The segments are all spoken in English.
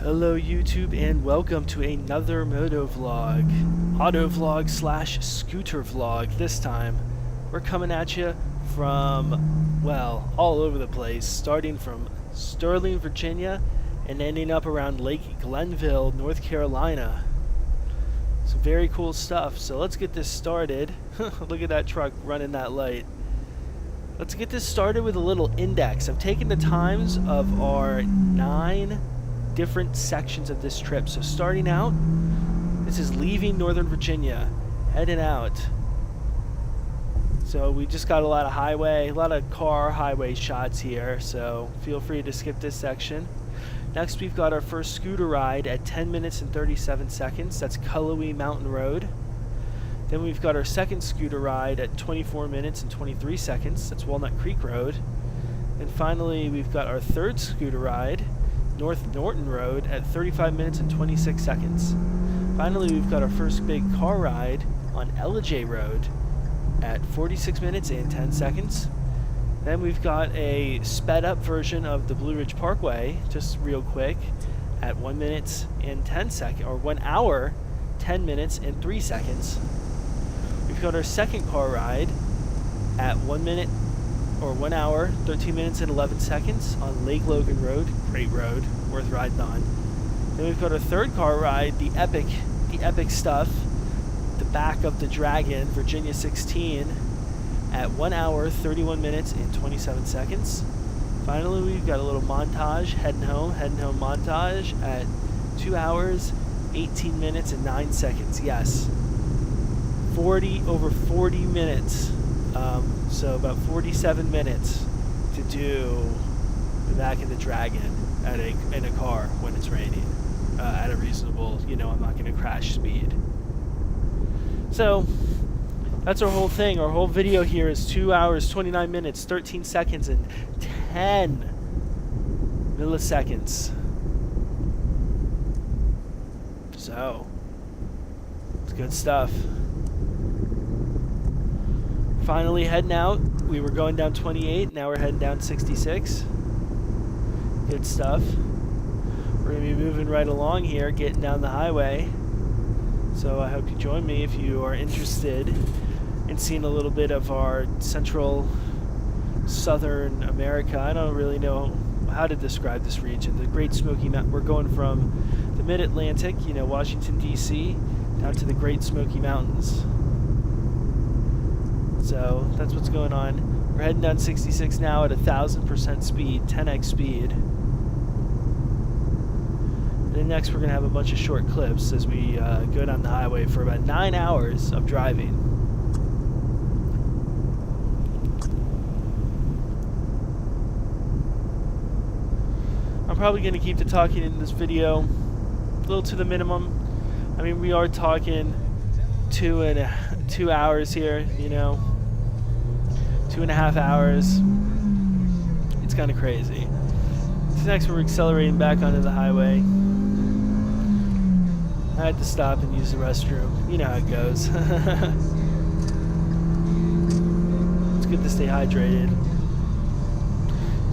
Hello YouTube and welcome to another moto vlog, auto vlog slash scooter vlog. This time we're coming at you from, well, all over the place, starting from Sterling, Virginia and ending up around Lake Glenville, North Carolina. Some very cool stuff, so let's get this started. Look at that truck running that light. Let's get this started with a little index. I've taken the times of our 9 different sections of this trip. So starting out, this is leaving Northern Virginia, heading out. So we just got a lot of highway, a lot of car highway shots here, so feel free to skip this section. Next we've got our first scooter ride at 10 minutes and 37 seconds. That's Cullowhee Mountain Road. Then we've got our second scooter ride at 24 minutes and 23 seconds. That's Walnut Creek Road. And finally we've got our third scooter ride, North Norton Road, at 35 minutes and 26 seconds. Finally, we've got our first big car ride on Ellijay Rd at 46 minutes and 10 seconds. Then we've got a sped up version of the Blue Ridge Parkway, just real quick, at 1 minute and 10 seconds, or 1 hour, 10 minutes and 3 seconds. We've got our second car ride at 1 minute, or 1 hour, 13 minutes and 11 seconds on Lake Logan Road. Great road, worth riding on. Then we've got our third car ride, the epic stuff, the back of the Dragon, Virginia 16, at 1 hour, 31 minutes and 27 seconds. Finally, we've got a little montage, heading home montage at 2 hours, 18 minutes and 9 seconds. Yes, over 40 minutes. So about 47 minutes to do the back of the Dragon in a car when it's raining at a reasonable, I'm not going to crash speed. So that's our whole thing. Our whole video here is 2 hours, 29 minutes, 13 seconds, and 10 milliseconds. So it's good stuff. Finally heading out. We were going down 28, now we're heading down 66. Good stuff. We're going to be moving right along here, getting down the highway. So I hope you join me if you are interested in seeing a little bit of our central southern America. I don't really know how to describe this region. The Great Smoky Mountains. We're going from the mid-Atlantic, Washington, D.C., down to the Great Smoky Mountains. So that's what's going on. We're heading down 66 now at 1,000% speed, 10x speed. And then next we're going to have a bunch of short clips as we go down the highway for about 9 hours of driving. I'm probably going to keep the talking in this video a little to the minimum. I mean, we are talking 2 hours here, 2.5 hours. It's kind of crazy. So next we're accelerating back onto the highway. I had to stop and use the restroom. You know how it goes. It's good to stay hydrated.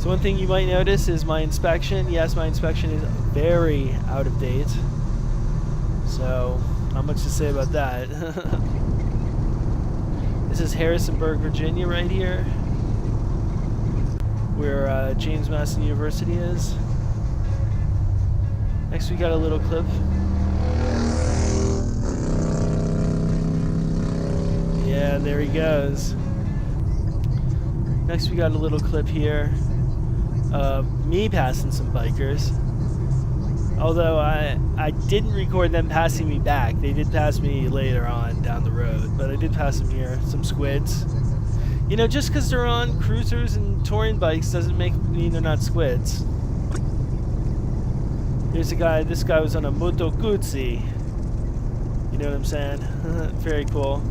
So one thing you might notice is my inspection. Yes, my inspection is very out of date. So not much to say about that. This is Harrisonburg, Virginia right here, where James Madison University is. Next we got a little clip. Yeah, there he goes. Next we got a little clip here of me passing some bikers. Although I didn't record them passing me back. They did pass me later on down the road, but I did pass them here, some squids. Just because they're on cruisers and touring bikes doesn't mean they're not squids. Here's a guy, this guy was on a Moto Guzzi. You know what I'm saying? Very cool.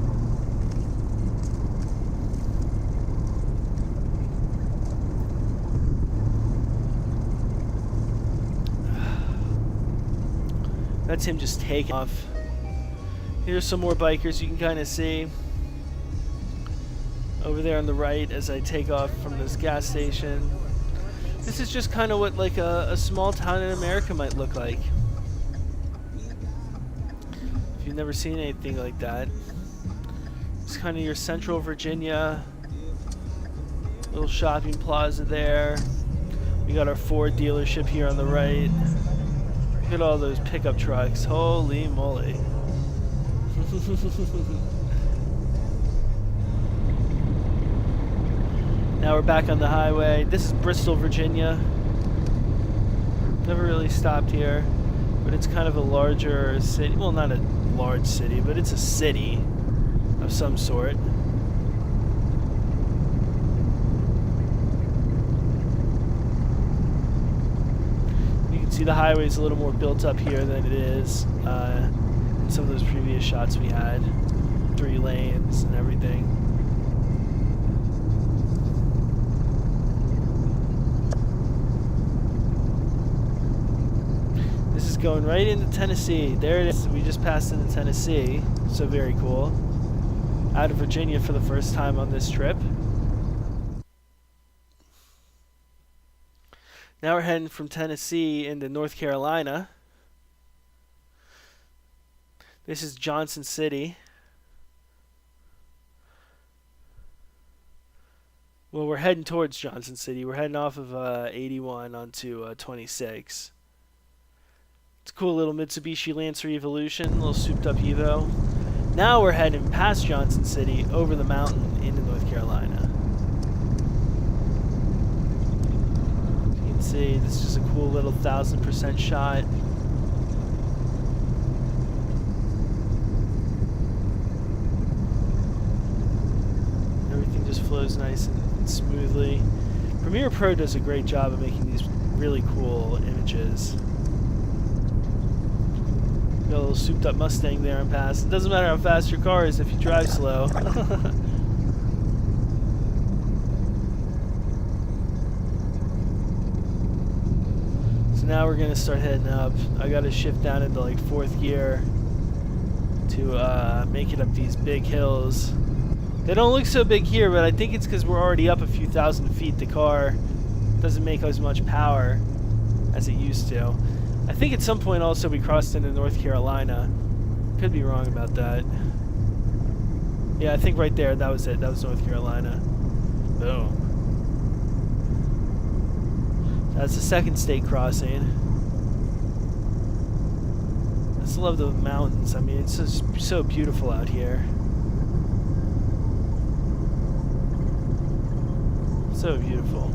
That's him just taking off. Here's some more bikers you can kind of see over there on the right as I take off from this gas station. This is just kind of what like a small town in America might look like. If you've never seen anything like that. It's kind of your central Virginia. Little shopping plaza there. We got our Ford dealership here on the right. Look at all those pickup trucks. Holy moly. Now we're back on the highway. This is Bristol, Virginia. Never really stopped here, but it's kind of a larger city. Well, not a large city, but it's a city of some sort. You can see the highway's a little more built up here than it is in some of those previous shots we had. 3 lanes and everything. This is going right into Tennessee. There it is. We just passed into Tennessee. So very cool. Out of Virginia for the first time on this trip. Now we're heading from Tennessee into North Carolina. This is Johnson City. Well, we're heading towards Johnson City. We're heading off of 81 onto 26. It's a cool little Mitsubishi Lancer Evolution, a little souped up Evo. Now we're heading past Johnson City, over the mountain, into North Carolina. You can see, this is just a cool little 1000% shot. Everything just flows nice and smoothly. Premiere Pro does a great job of making these really cool images. Got a little souped up Mustang there and past. It doesn't matter how fast your car is if you drive slow. So now we're gonna start heading up. I gotta shift down into like 4th gear to make it up these big hills. They don't look so big here, but I think it's because we're already up a few thousand feet. The car doesn't make as much power as it used to. I think at some point also we crossed into North Carolina. Could be wrong about that. Yeah, I think right there, that was it. That was North Carolina. Boom. That's the second state crossing. I just love the mountains. I mean, it's just so beautiful out here. So beautiful.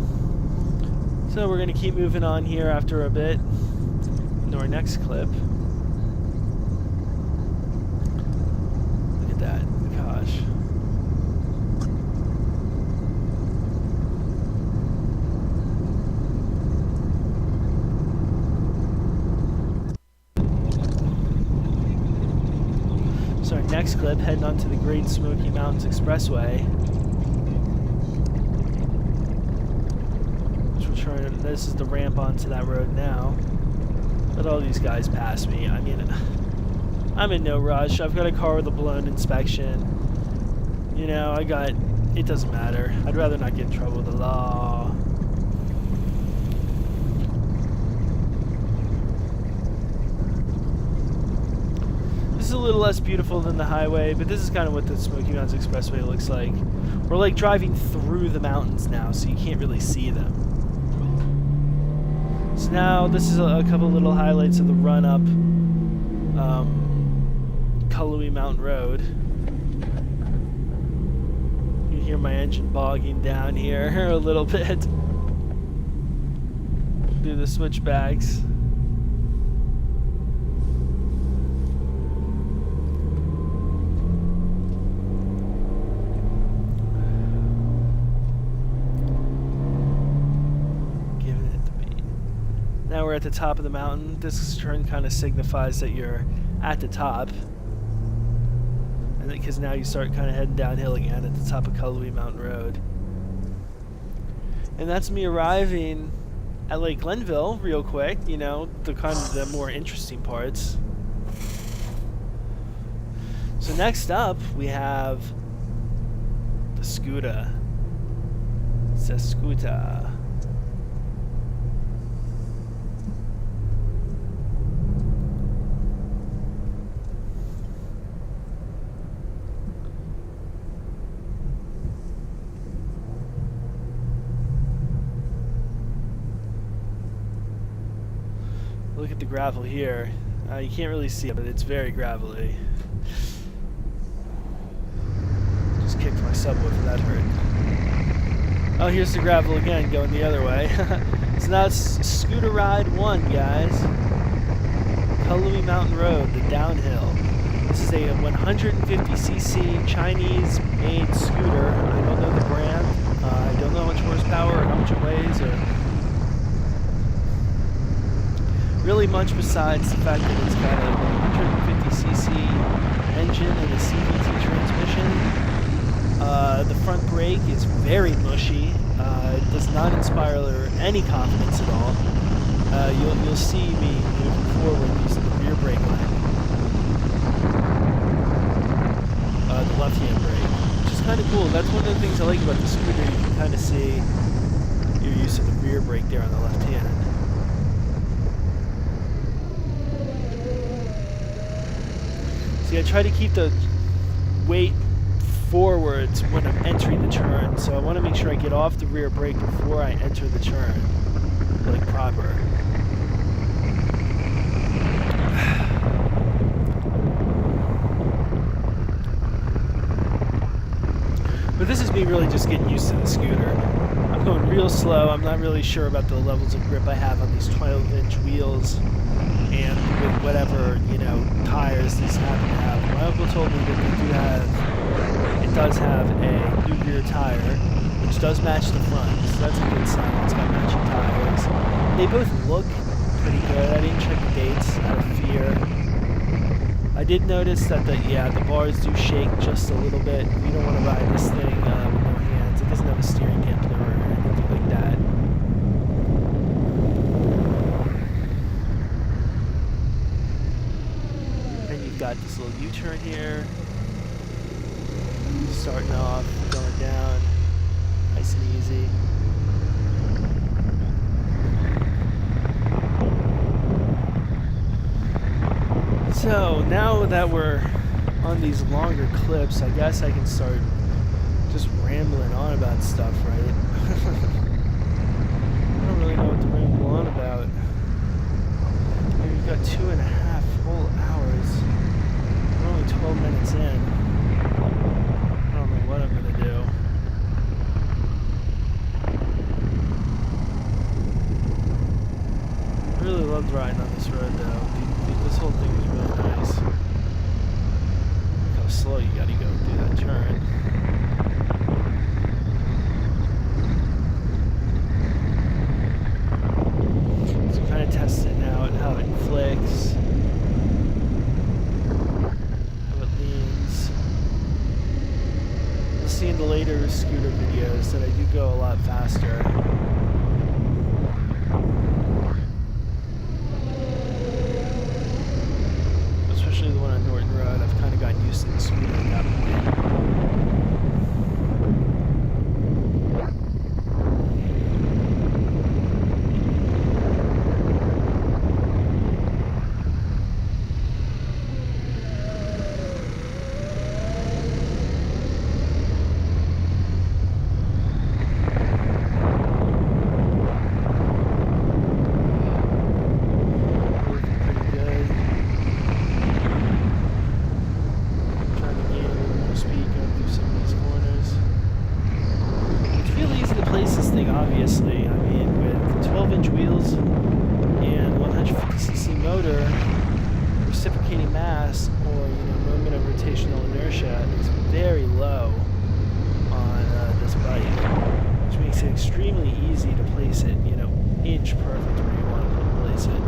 So we're going to keep moving on here after a bit. To our next clip. Look at that. Gosh. So our next clip, heading on to the Great Smoky Mountains Expressway. Which we're trying to, this is the ramp onto that road now. Let all these guys pass me. I mean, I'm in no rush. I've got a car with a blown inspection. You know, it doesn't matter. I'd rather not get in trouble with the law. This is a little less beautiful than the highway, but this is kind of what the Smoky Mountains Expressway looks like. We're like driving through the mountains now, so you can't really see them. So now this is a couple little highlights of the run up Cullowhee Mountain Road. You can hear my engine bogging down here a little bit. Do the switchbacks. Now we're at the top of the mountain. This turn kind of signifies that you're at the top. And because now you start kind of heading downhill again at the top of Cullowhee Mountain Road. And that's me arriving at Lake Glenville real quick, you know, the kind of the more interesting parts. So next up we have the Scoter. It's a Scoter. Look at the gravel here. You can't really see it, but it's very gravelly. Just kicked my subwoofer, that hurt. Oh, here's the gravel again, going the other way. So now it's Scooter Ride 1, guys. Cullowhee Mountain Road, the downhill. This is a 150cc Chinese-made scooter. I don't know the brand. I don't know how much horsepower or how much it weighs, or really much besides the fact that it's got a 150cc engine and a CVT transmission. The front brake is very mushy. It does not inspire any confidence at all. You'll see me moving forward using the rear brake line. The left-hand brake, which is kind of cool. That's one of the things I like about the scooter. You can kind of see you're using the rear brake there on the left hand. See, I try to keep the weight forwards when I'm entering the turn, so I want to make sure I get off the rear brake before I enter the turn, like proper. But this is me really just getting used to the scooter. I'm going real slow. I'm not really sure about the levels of grip I have on these 12-inch wheels and with whatever, tires these happen to have. My uncle told me that it does have a new rear tire, which does match the front, so that's a good sign. It's got matching tires. They both look pretty good. I didn't check the dates out of fear. I did notice that the bars do shake just a little bit. You don't want to ride this thing with no hands. It doesn't have a steering dampener or anything like that. And you've got this little U-turn here. Starting off, going down, nice and easy. So now that we're on these longer clips, I guess I can start just rambling on about stuff, right? I don't really know what to ramble on about. We've got 2.5 whole hours. We're only 12 minutes in. I don't know what I'm gonna do. I really loved riding on this road though. This whole thing was really nice. Look how slow you gotta go do that turn. So I'm kind of testing out how it flicks, how it leans. You'll see in the later scooter videos that I do go a lot faster. The one on Norton Road, I've kind of gotten used to the scooter at that point. Obviously, I mean, with 12-inch wheels and 150cc motor, reciprocating mass, or moment of rotational inertia is very low on this bike, which makes it extremely easy to place it, inch perfect where you want to place it.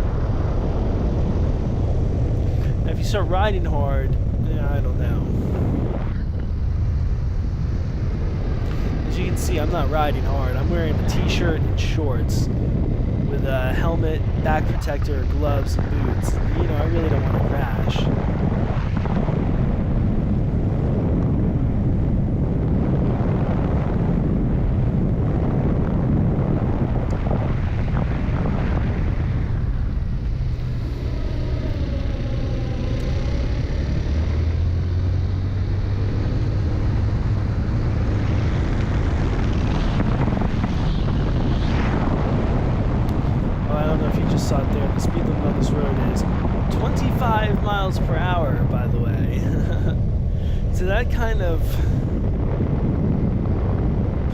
Now, if you start riding hard, I don't know. As you can see, I'm not riding hard. I'm wearing a t-shirt and shorts with a helmet, back protector, gloves, and boots. I really don't want to crash. don't know if you just saw it there, the speed limit on this road is 25 miles per hour, by the way. So that kind of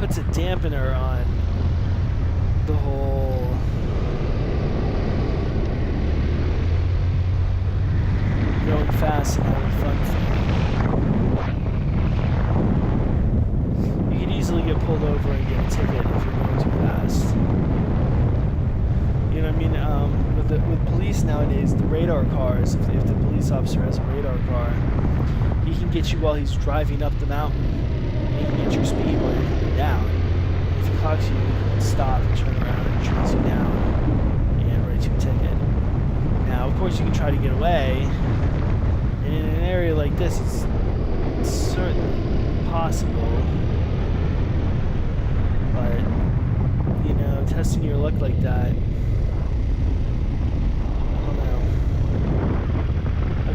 puts a dampener on the whole going fast and having fun thing. You could easily get pulled over and get a ticket if you're going too fast. You know what I mean? With police nowadays, the radar cars, if the police officer has a radar car, he can get you while he's driving up the mountain. He can get your speed while you're coming down. And if he clocks you, he can stop and turn around and chase you down and write you a ticket. Now, of course, you can try to get away. And in an area like this, it's certainly possible. But, you know, testing your luck like that, I don't know.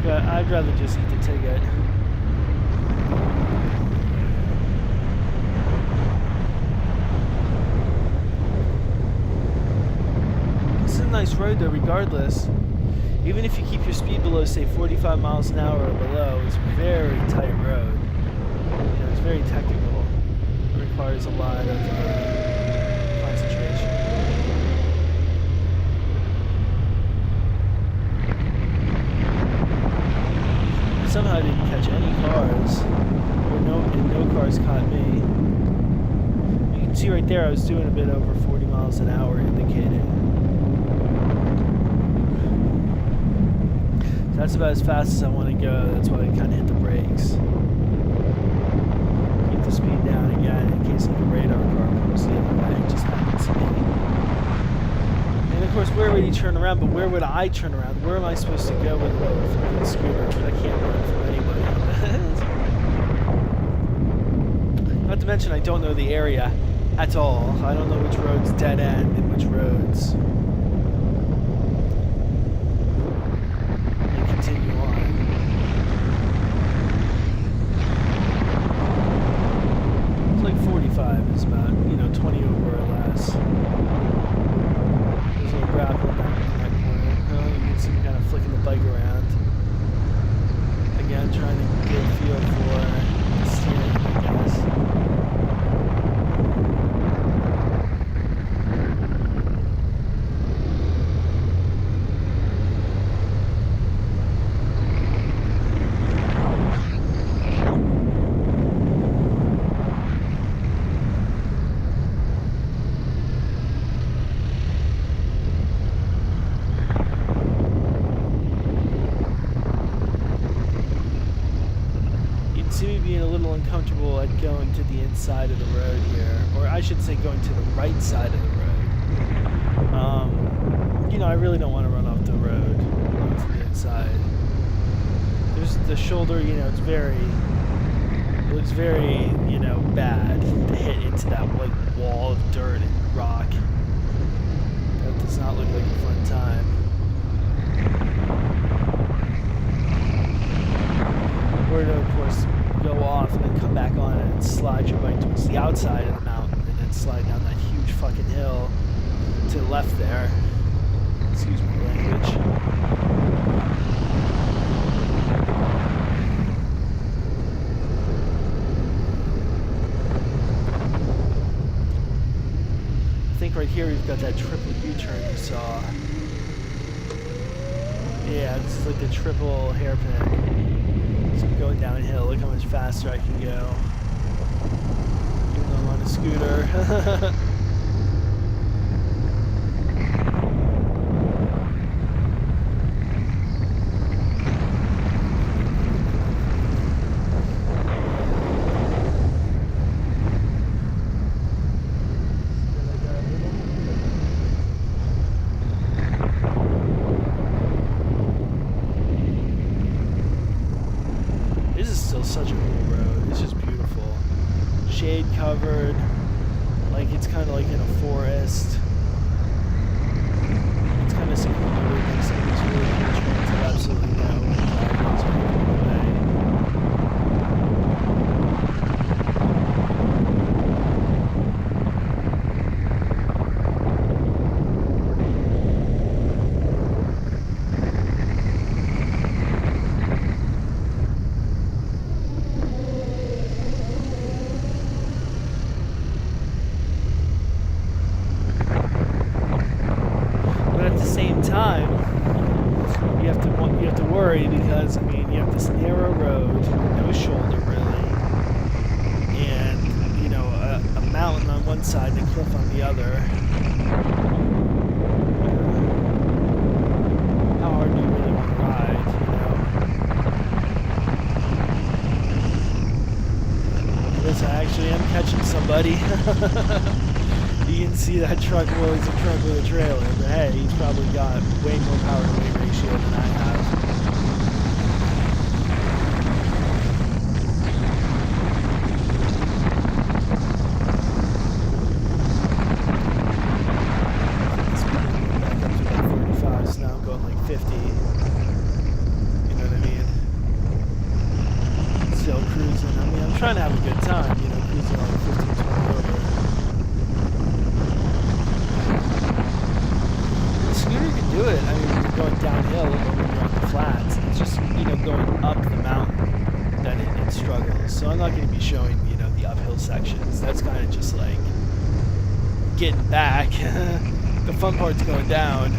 I'd rather just eat the ticket. This is a nice road though, regardless. Even if you keep your speed below, say, 45 miles an hour or below, it's a very tight road. You know, it's very technical. It requires a lot of concentration. I somehow didn't catch any cars, or no cars caught me. You can see right there I was doing a bit over 40 miles an hour indicated. That's about as fast as I want to go. That's why I kind of hit the brakes. Keep the speed down again in case like a radar car comes the other way. It just happens to me. And of course, we're already turning around, but where would I turn around? Where am I supposed to go with a scooter? I can't run from anybody. Not to mention, I don't know the area at all. I don't know which roads dead end and which roads continue on. It's like 45 is about, 20 over or less. There's a little grapple in that corner. You can see me kind of flicking the bike around. Again, trying to get a feel for the steering, I guess. Uncomfortable at going to the inside of the road here, or I should say going to the right side of the road. I really don't want to run off the road onto the inside. There's the shoulder, it looks very, bad to hit into that like wall of dirt and rock. That does not look like a fun time. Or to, of course, go off and then come back on it and slide your bike towards the outside of the mountain and then slide down that huge fucking hill to the left there. Excuse my language. I think right here we've got that triple U-turn you saw. Yeah, this is like the triple hairpin. So I'm going downhill. Look how much faster I can go. Even though I'm on a scooter. Such a cool road. It's just beautiful. Shade covered. Like it's kind of like in a forest. It's kind of secluded. Like some of these really cool trains have absolutely no driveways or anything away. the same time, you have to worry because I mean you have this narrow road, no shoulder really, and you know a mountain on one side and a cliff on the other. How hard do you really want to ride? You know. I guess I actually am catching somebody. You can see that truck, well, it's a truck with a trailer, but hey, he's probably got way more power to weight ratio than I have. Back up to like 35, so now I'm going like 50. You know what I mean? Still cruising. I mean, I'm trying to have a good time, you know, cruising like 15, 20 over. Scooter can do it. I mean, when you're going downhill or when you're on the flats, it's just, you know, going up the mountain that it struggles. So I'm not going to be showing, you know, the uphill sections. That's kind of just like getting back. The fun part's going down.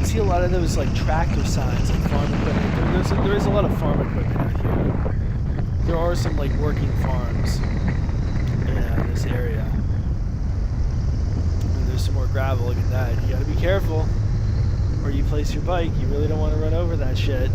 See a lot of those like tractor signs and farm equipment. There is a lot of farm equipment out here. There are some like working farms in this area. And there's some more gravel. Look at that. You gotta be careful where you place your bike. You really don't want to run over that shit.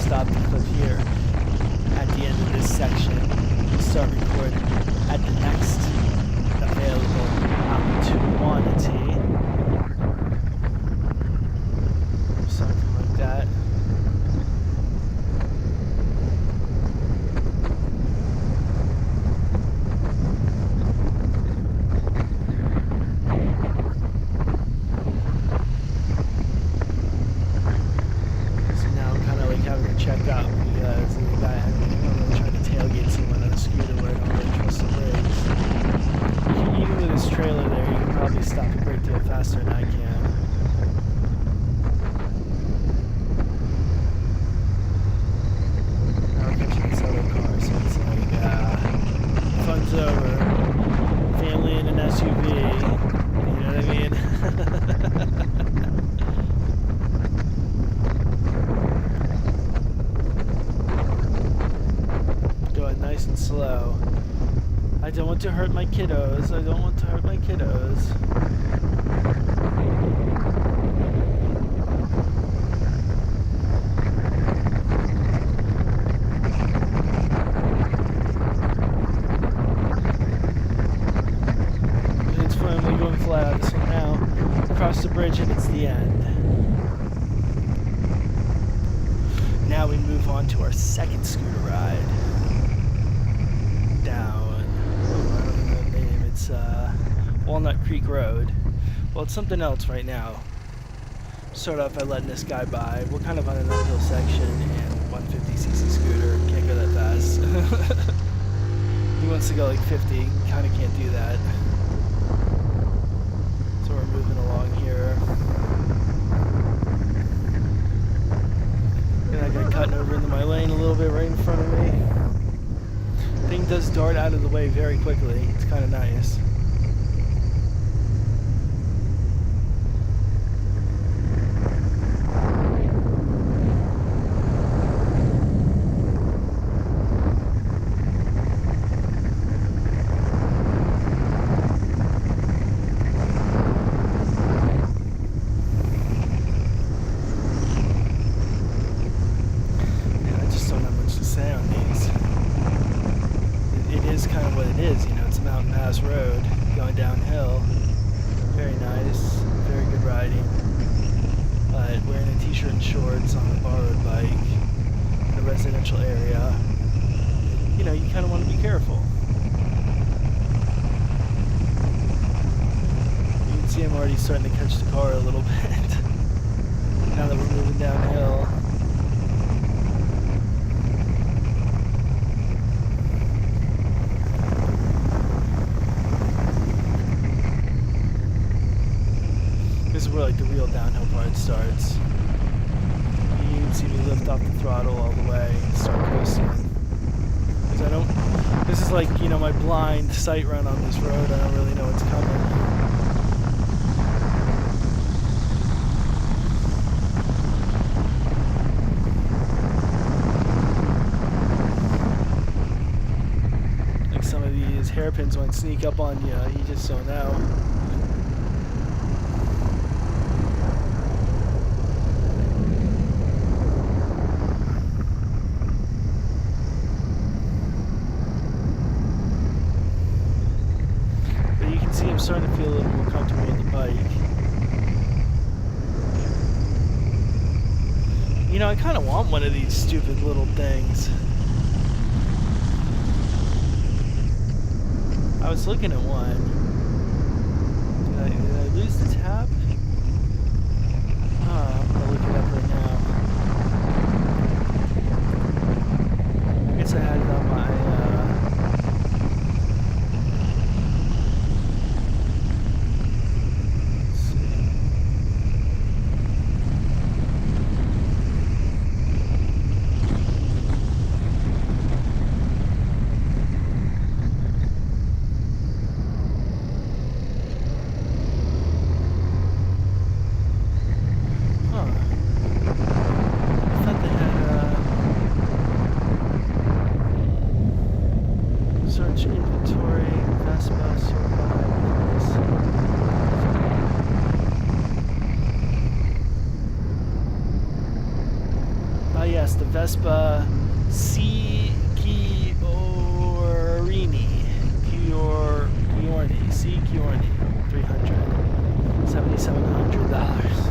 Stop the clip here at the end of this section. We'll start recording at the next available opportunity. Something like that. Checked out because the guy had trying to tailgate someone on a scooter where I don't really trust the brakes. Even with his trailer there, you can probably stop a great deal faster than I can. Now we're catching this other car, so it's like, fun's over. Family in an SUV. You know what I mean? Nice and slow. I don't want to hurt my kiddos. I don't want to hurt my kiddos. It's finally going flat. So now, across the bridge and it's the end. Now we move on to our second scooter ride. Down, I don't know the name, it's Walnut Creek Road. Well, it's something else right now. Start off by letting this guy by. We're kind of on an uphill section and 150cc scooter, can't go that fast. He wants to go like 50, kind of can't do that. So we're moving along here. And I got cutting over into my lane a little bit right in front of me. Thing does dart out of the way very quickly. It's kind of nice. Road going downhill. Very nice, very good riding. But wearing a t-shirt and shorts on a borrowed bike. And residential area, you know, you kind of want to be careful. You can see I'm already starting to catch the car a little bit now that we're moving downhill. This is where like the real downhill part starts. You can see me lift off the throttle all the way and start coasting. Because I don't, this is like, you know, my blind sight run on this road. I don't really know what's coming. Like some of these hairpins won't sneak up on you. You just don't know. I'm starting to feel a little more comfortable on the bike. You know, I kind of want one of these stupid little things. I was looking at one. Did I lose the tab? Oh, I'm gonna look it up right now. I guess I had it on my the Vespa C. Chiorni, C. Chiorni, $300, $7,700.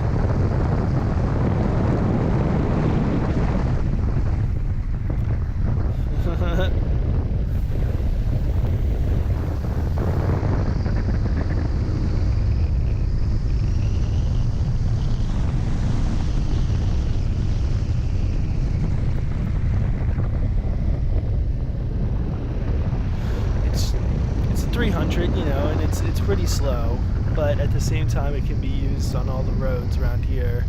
You know, and it's pretty slow, but at the same time it can be used on all the roads around here.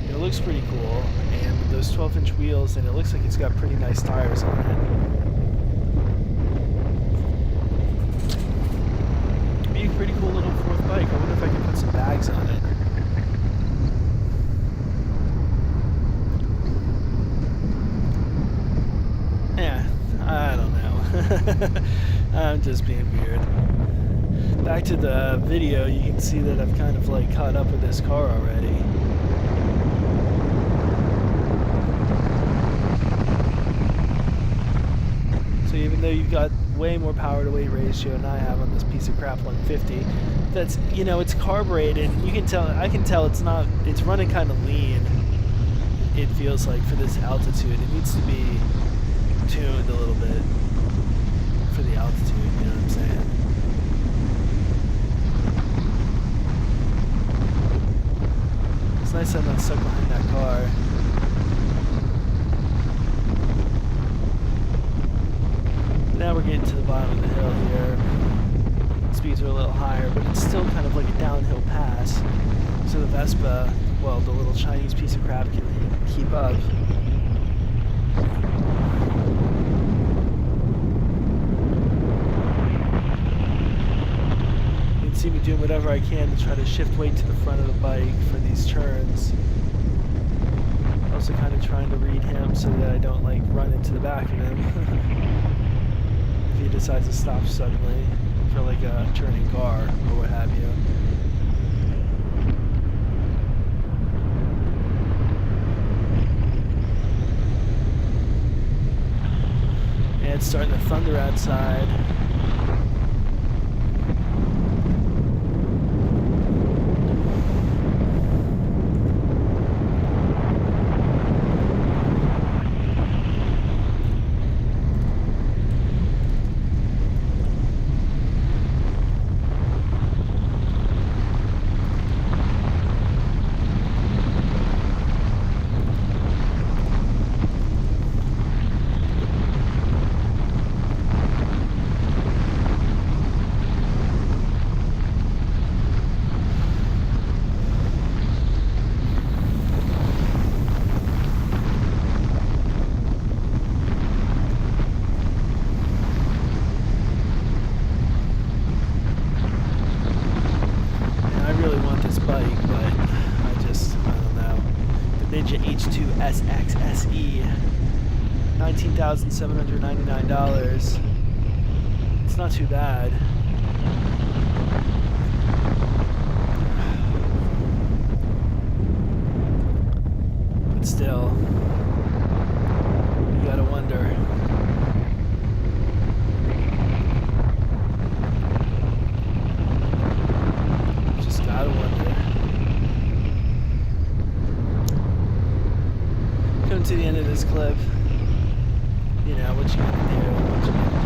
And it looks pretty cool, and with those 12-inch wheels, and it looks like it's got pretty nice tires on it. It'd be a pretty cool little fourth bike. I wonder if I can put some bags on it. Yeah, I don't know. I'm just being weird. Back to the video, you can see that I've kind of like caught up with this car already. So even though you've got way more power to weight ratio than I have on this piece of crap 150, that's, you know, it's carbureted. You can tell, I can tell it's not, it's running kind of lean. It feels like for this altitude, it needs to be tuned a little bit for the altitude, you know what I'm saying? It's nice I'm not stuck behind that car. Now we're getting to the bottom of the hill here. Speeds are a little higher, but it's still kind of like a downhill pass. So the Vespa, well, the little Chinese piece of crap can keep up. See me doing whatever I can to try to shift weight to the front of the bike for these turns. Also kind of trying to read him so that I don't like run into the back of him if he decides to stop suddenly for like a turning car or what have you. And it's starting to thunder outside. $18,799. It's not too bad. But still, you gotta wonder. Just gotta wonder. Come to the end of this clip. You know, what you gonna do, what you gonna do.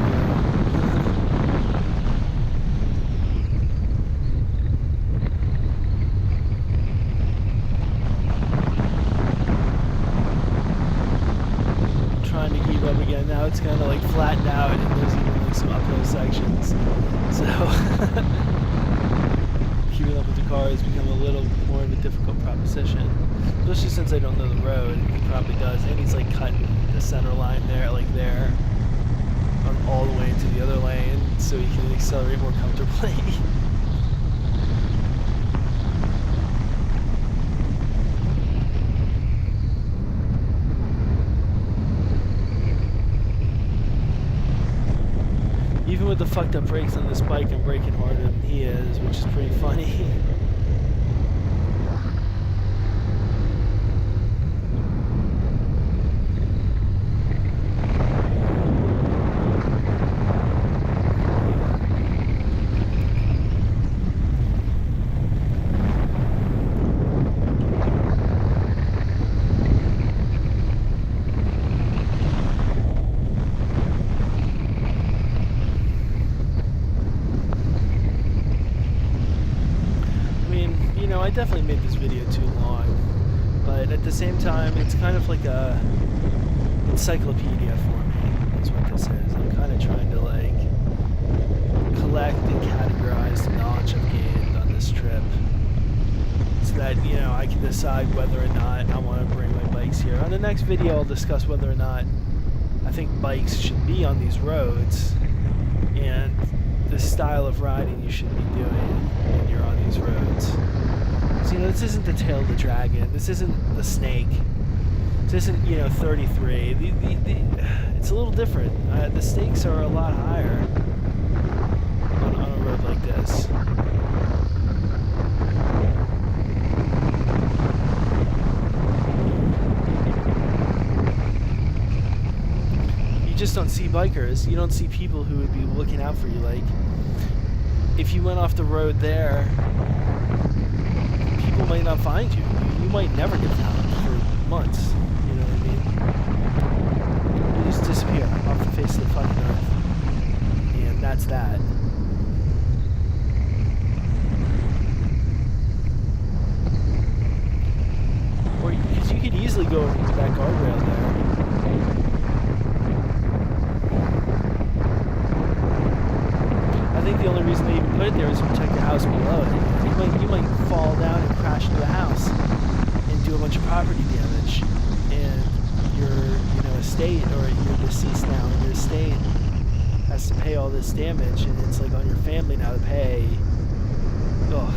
Trying to keep up again. Now it's kind of like flattened out and there's even like some uphill sections. So, keeping up with the car has become a little more of a difficult proposition. Especially since I don't know the road. He probably does. And he's like cutting the center line there, like there, on all the way into the other lane, so he can accelerate more comfortably. Even with the fucked up brakes on this bike, I'm braking harder than he is, which is pretty funny. I definitely made this video too long, but at the same time, it's kind of like a encyclopedia for me, is what this is. I'm kind of trying to like collect and categorize the knowledge I've gained on this trip, so that, you know, I can decide whether or not I want to bring my bikes here. On the next video, I'll discuss whether or not I think bikes should be on these roads, and the style of riding you should be doing when you're on these roads. So, you know, this isn't the tail of the dragon. This isn't the snake. This isn't, you know, 33. It's a little different. The stakes are a lot higher on a road like this. You just don't see bikers. You don't see people who would be looking out for you. Like, if you went off the road there, people might not find you. You might never get found for months. You know what I mean? You just disappear off the face of the fucking earth. And that's that. Or, because you could easily go over that guardrail there. I think the only reason they even put it there is to protect the house below it. You might fall down and crash into a house and do a bunch of property damage, and your, you know, estate, or you're deceased now, and your estate has to pay all this damage, and it's like on your family now to pay. Oh,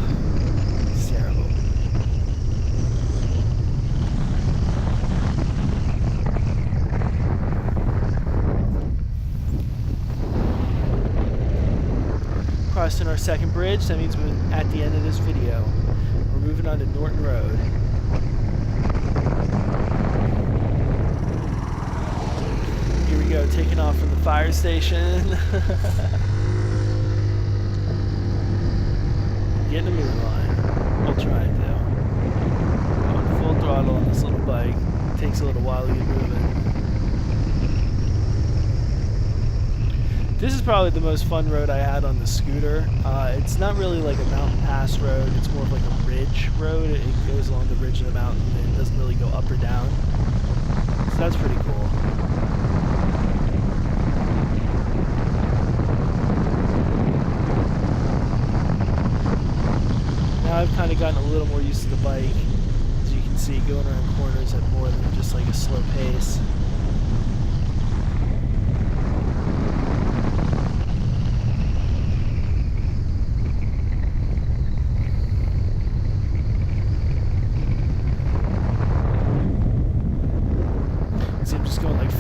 it's terrible. Crossing our second bridge, that means we're at the end of this video. We're moving on to Norton Road. Here we go, taking off from the fire station. Getting a move line. We'll try it though. Going full throttle on this little bike. It takes a little while to get moving. This is probably the most fun road I had on the scooter. It's not really like a mountain pass road, it's more of like a ridge road. It goes along the ridge of the mountain and it doesn't really go up or down. So that's pretty cool. Now I've kind of gotten a little more used to the bike. As you can see, going around corners at more than just like a slow pace.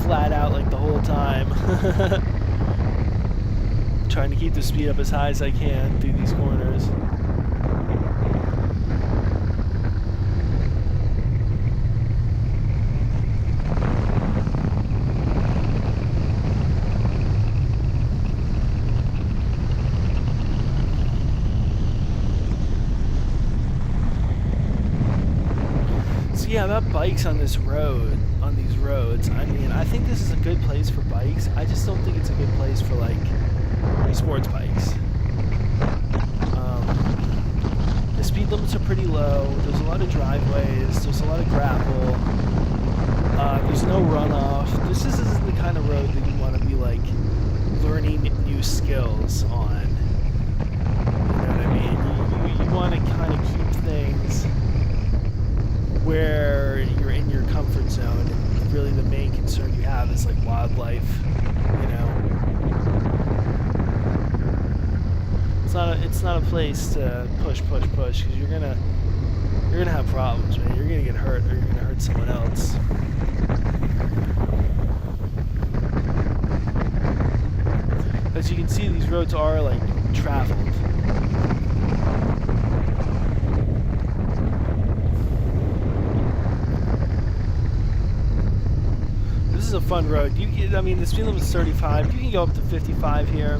Flat out like whole time. Trying to keep the speed up as high as I can through these corners. Yeah, about bikes on this road, on these roads, I mean, I think this is a good place for bikes. I just don't think it's a good place for, like, sports bikes. The speed limits are pretty low. There's a lot of driveways. There's a lot of gravel. There's no runoff. This isn't the kind of road that you want to be, like, learning new skills on. You know what I mean? You want to kind of keep things where you're in your comfort zone, and really the main concern you have is like wildlife, you know. It's not a place to push because you're gonna have problems, man. You're gonna get hurt, or you're gonna hurt someone else. As you can see, these roads are like traveled. This is a fun road. I mean, the speed limit is 35. You can go up to 55 here,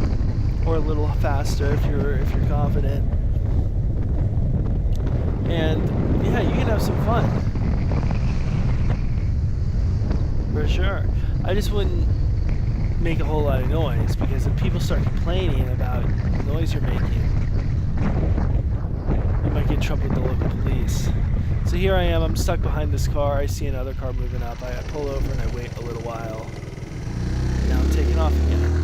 or a little faster if you're confident. And yeah, you can have some fun for sure. I just wouldn't make a whole lot of noise, because if people start complaining about the noise you're making, you might get in trouble with the local police. So here I am, I'm stuck behind this car. I see another car moving up. I pull over and I wait a little while. Now I'm taking off again.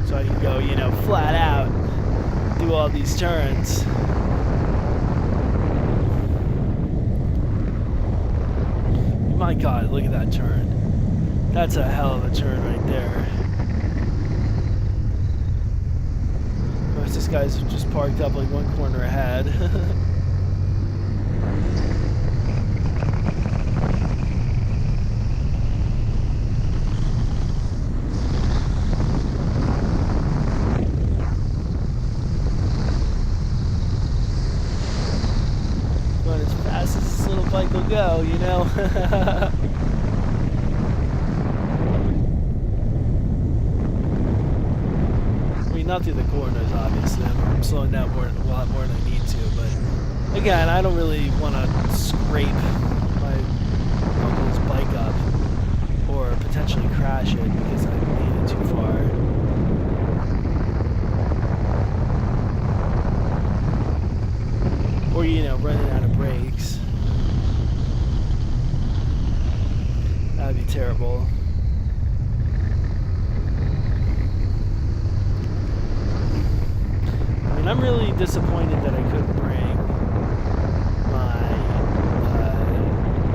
So I can go, you know, flat out, do all these turns. My God, look at that turn. That's a hell of a turn right there. This guy's just parked up like one corner ahead. Going as fast as this little bike will go, you know? Not through the corners, obviously. I'm slowing down a lot more than I need to, but again, I don't really want to scrape my uncle's bike up or potentially crash it because I've made it too far. Or, you know, running out of brakes. That'd be terrible. I'm really disappointed that I couldn't bring my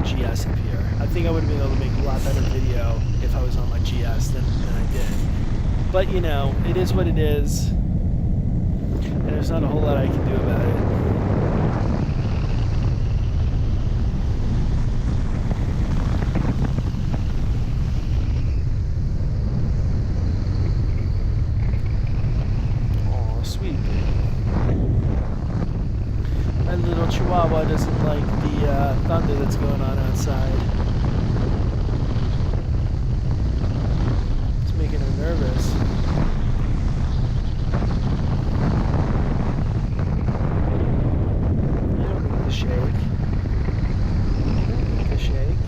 GS up here. I think I would have been able to make a lot better video if I was on my GS than I did. But, you know, it is what it is, and there's not a whole lot I can do about it. Chihuahua doesn't like the thunder that's going on outside. It's making her nervous. You don't need to shake. You don't need to shake.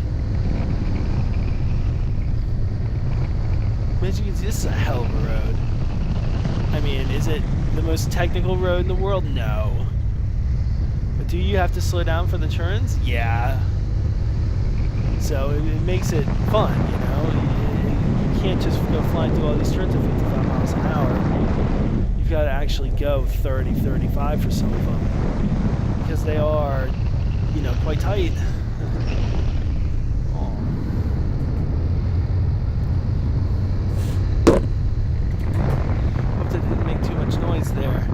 As you can see, this is a hell of a road. I mean, is it the most technical road in the world? No. Do you have to slow down for the turns? Yeah. So it makes it fun, you know? You can't just go flying through all these turns at 55 miles an hour. You've got to actually go 30, 35 for some of them. Because they are, you know, quite tight. Hope that didn't make too much noise there.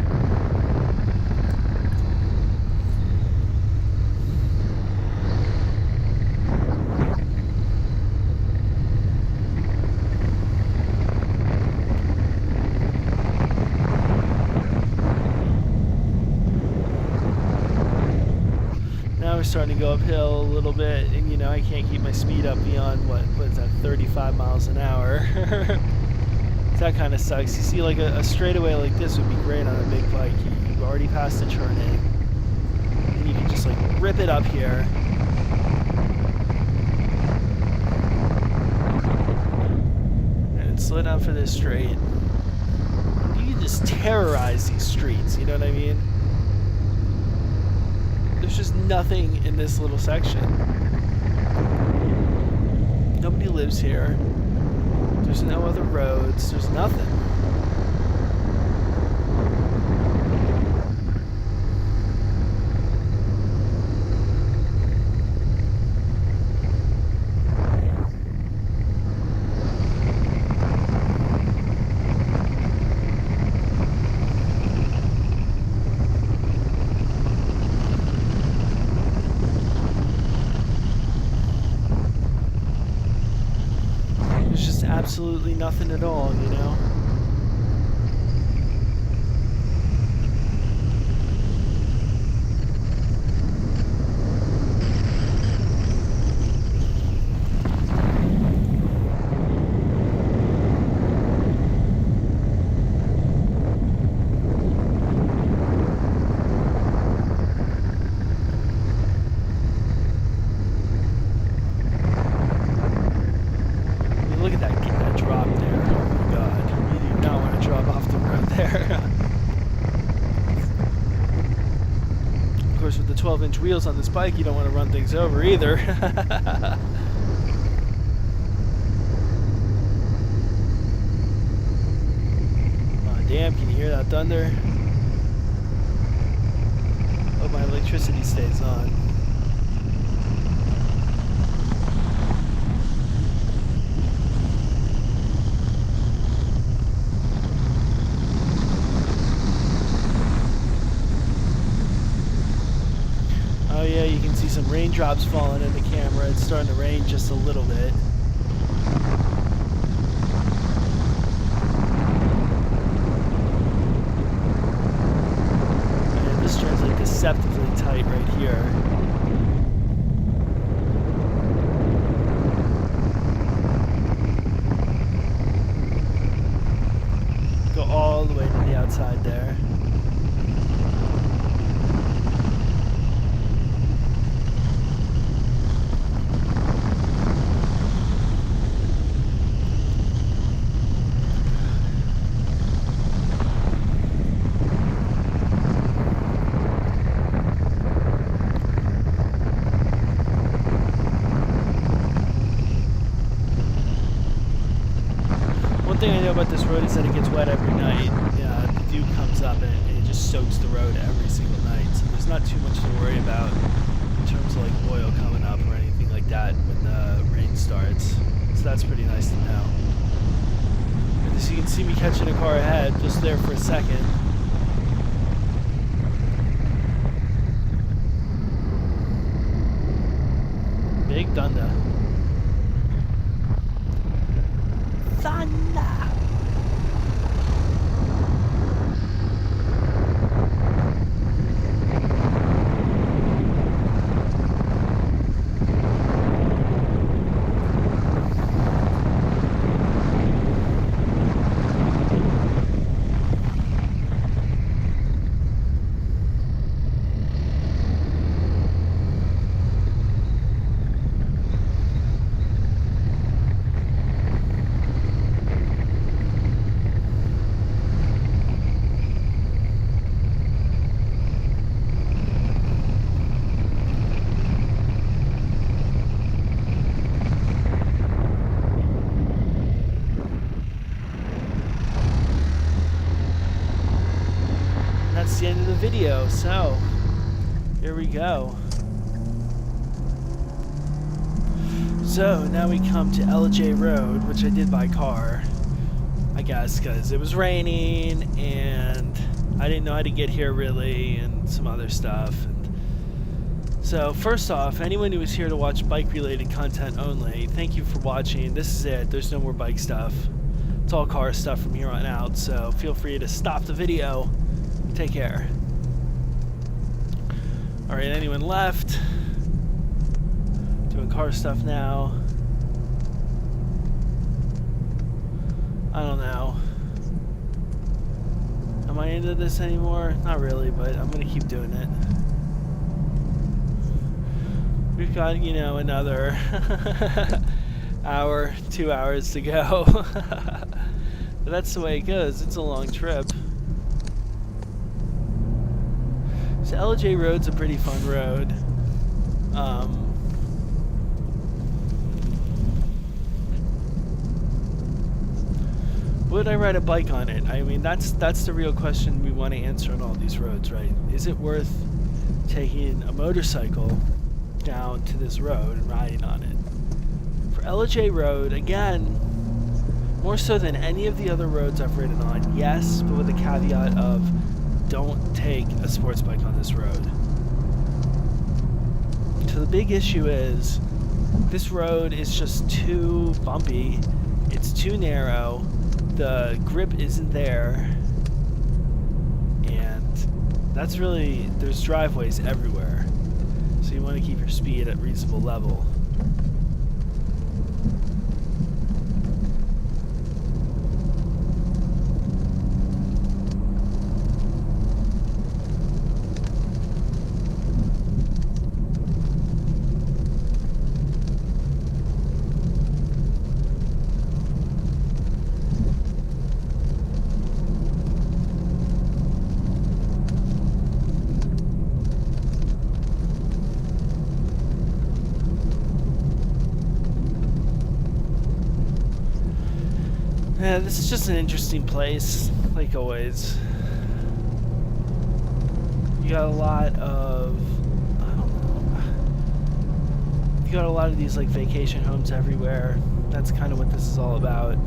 go uphill a little bit, and you know, I can't keep my speed up beyond what is that, 35 miles an hour. That kind of sucks. You see, like a straightaway like this would be great on a big bike. You've already passed the turning, and you can just like rip it up here. And slow down for this straight. You can just terrorize these streets, you know what I mean? There's just nothing in this little section. Nobody lives here. There's no other roads. There's nothing. Absolutely nothing at all, you know? Of course, with the 12-inch wheels on this bike, you don't want to run things over either. Oh, damn, can you hear that thunder? Hope my electricity stays on. Oh yeah, you can see some raindrops falling in the camera. It's starting to rain just a little bit. And this turns like deceptively tight right here. Go all the way to the outside there. One thing I know about this road is that it gets wet every night. Yeah, the dew comes up and it just soaks the road every single night. So there's not too much to worry about in terms of like oil coming up or anything like that when the rain starts. So that's pretty nice to know. And as you can see me catching a car ahead just there for a second. Big thunder. Thunder! That's the end of the video, so here we go. So now we come to Ellijay Rd, which I did by car, I guess, because it was raining and I didn't know how to get here really, and some other stuff. And so first off, anyone who is here to watch bike-related content only, thank you for watching. This is it. There's no more bike stuff. It's all car stuff from here on out, so feel free to stop the video. Take care. Alright, anyone left? car stuff now. I don't know. Am I into this anymore? Not really, but I'm gonna keep doing it. We've got, you know, another hour, 2 hours to go. But that's the way it goes. It's a long trip. So Ellijay Road's a pretty fun road. Would I ride a bike on it? I mean, that's the real question we want to answer on all these roads, right? Is it worth taking a motorcycle down to this road and riding on it? For Ellijay Road, again, more so than any of the other roads I've ridden on, yes, but with the caveat of don't take a sports bike on this road. So the big issue is this road is just too bumpy, it's too narrow, the grip isn't there, and that's really, there's driveways everywhere, so you want to keep your speed at a reasonable level. Yeah, this is just an interesting place, like always. You got a lot of, I don't know, you got a lot of these like vacation homes everywhere. That's kind of what this is all about.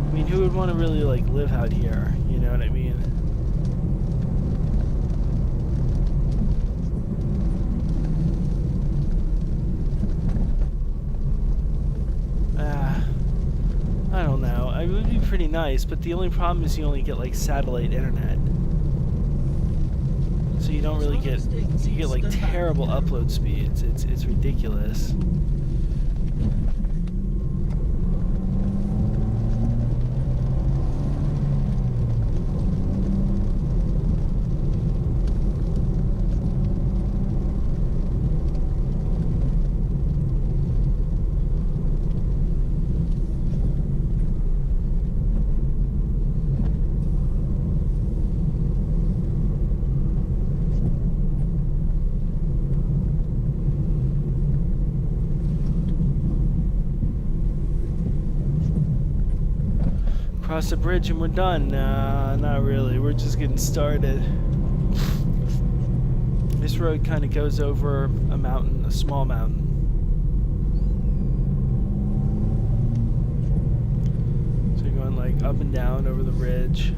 I mean, who would want to really like live out here, you know what I mean? I don't know. It would be pretty nice, but the only problem is you only get like satellite internet. So you don't really get, you get like terrible upload speeds. It's ridiculous. Cross the bridge and we're done. Nah, not really. We're just getting started. This road kind of goes over a mountain, a small mountain. So you're going like up and down over the ridge.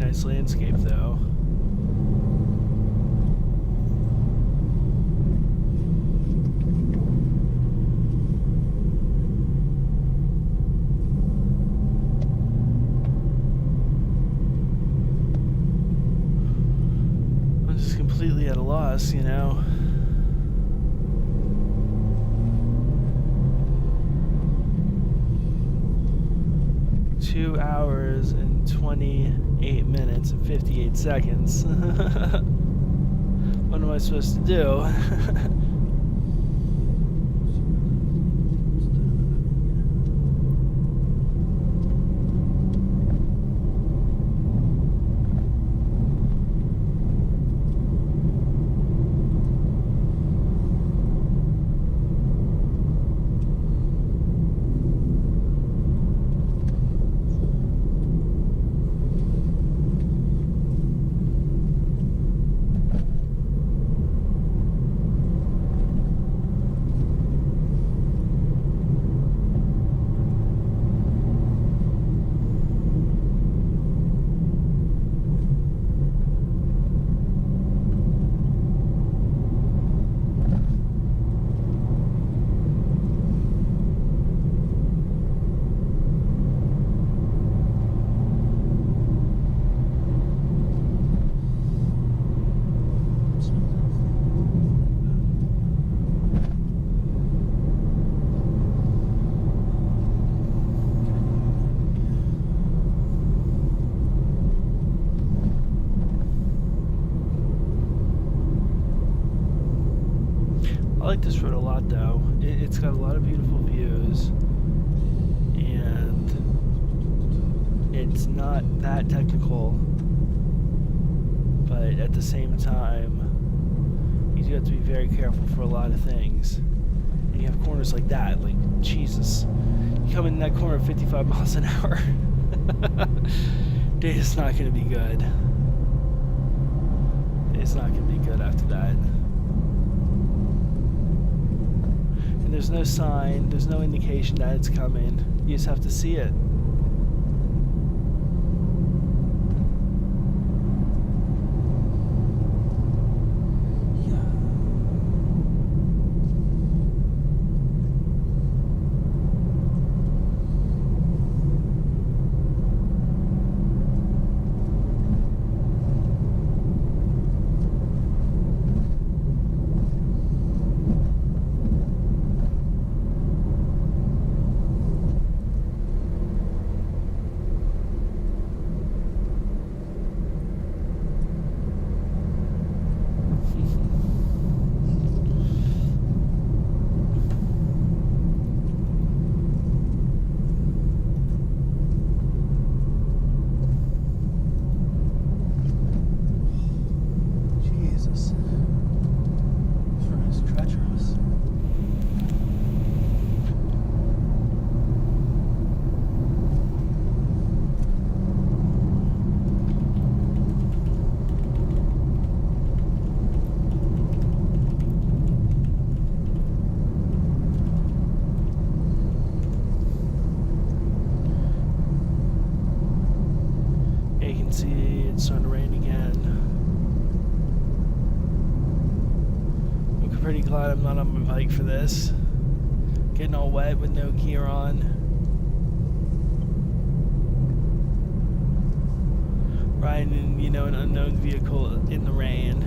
Nice landscape though. I'm just completely at a loss, you know. Hours and 28 minutes and 58 seconds. What am I supposed to do? like this road a lot, though. It's got a lot of beautiful views, and it's not that technical, but at the same time, you do have to be very careful for a lot of things. And you have corners like that, like, Jesus. You come in that corner at 55 miles an hour. It's not going to be good. It's not going to be good after that. And there's no sign, there's no indication that it's coming. You just have to see it. Pretty glad I'm not on my bike for this. Getting all wet with no gear on. Riding in, you know, an unknown vehicle in the rain.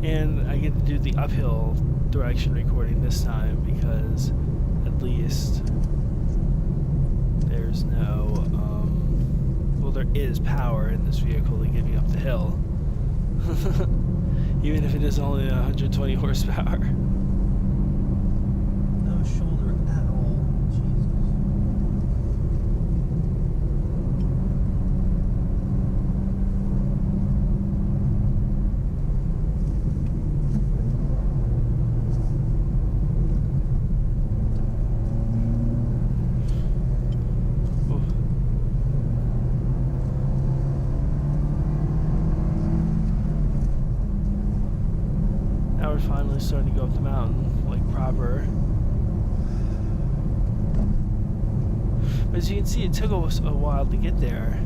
And I get to do the uphill direction recording this time because at least there's no, well, there is power in this vehicle to get me up the hill. Even if it is only 120 horsepower. No shoulder at all. Jesus. We're finally starting to go up the mountain, like proper. But as you can see, it took us a while to get there.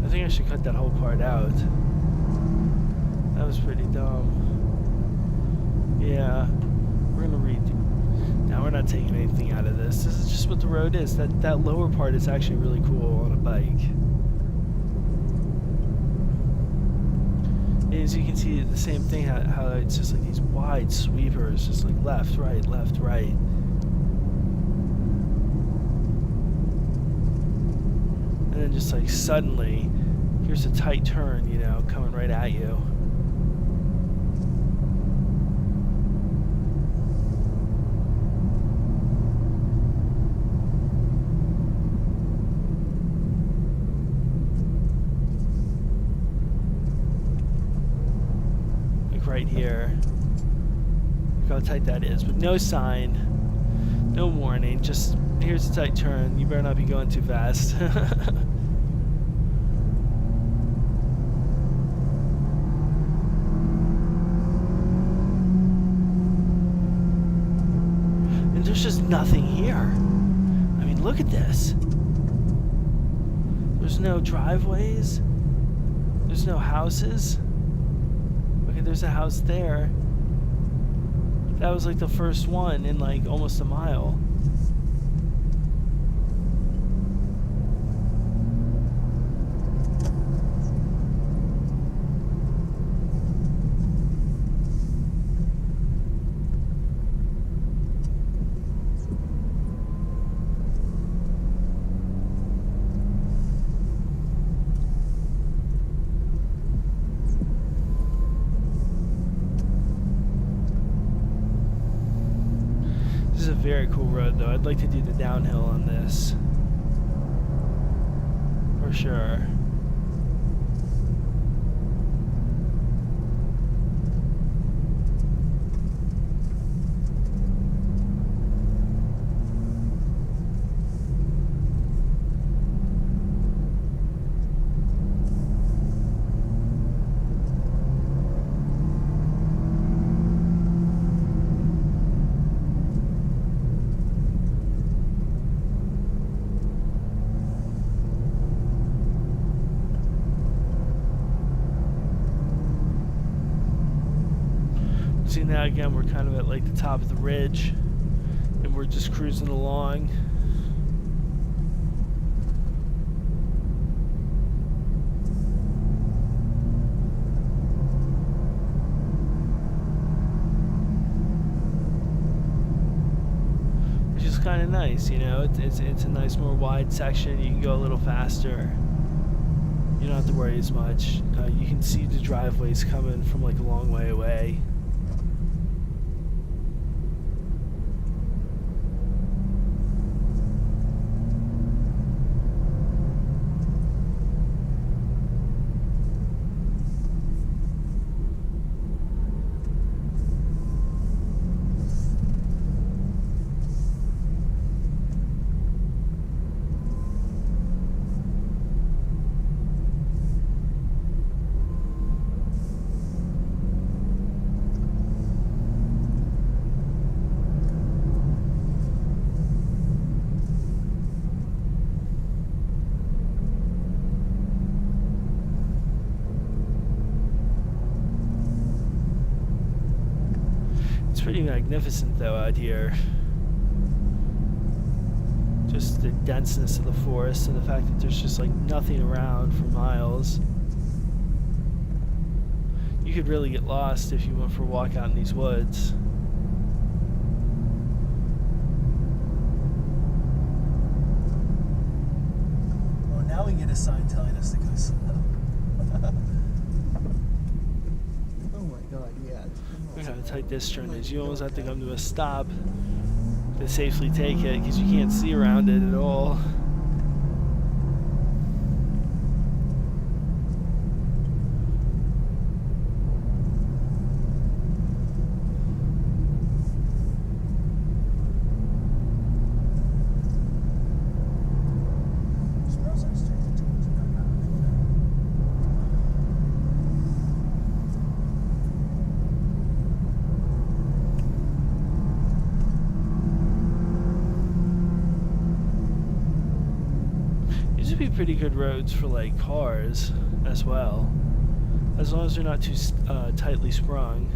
I think I should cut that whole part out. That was pretty dumb. Yeah, we're gonna redo. Now we're not taking anything out of this. This is just what the road is. That lower part is actually really cool on a bike. As you can see, the same thing, how it's just like these wide sweepers, just like left, right, and then just like suddenly, here's a tight turn, you know, coming right at you. Right here. Look how tight that is, but no sign, no warning, just here's a tight turn, you better not be going too fast. And there's just nothing here. I mean, look at this. There's no driveways, there's no houses. There's a house there. That was like the first one in like almost a mile. very cool road, though. I'd like to do the downhill on this. For sure. See, now again we're kind of at like the top of the ridge and we're just cruising along. Which is kind of nice, you know. It's a nice more wide section. You can go a little faster. You don't have to worry as much. You can see the driveways coming from like a long way away. Pretty magnificent though out here. Just the denseness of the forest and the fact that there's just like nothing around for miles. You could really get lost if you went for a walk out in these woods. Oh, now we get a sign telling us to go slow. Oh my god, yeah. Look how tight this turn is. You almost have to come to a stop to safely take it because you can't see around it at all. Pretty good roads for like cars as well, as long as they're not too tightly sprung.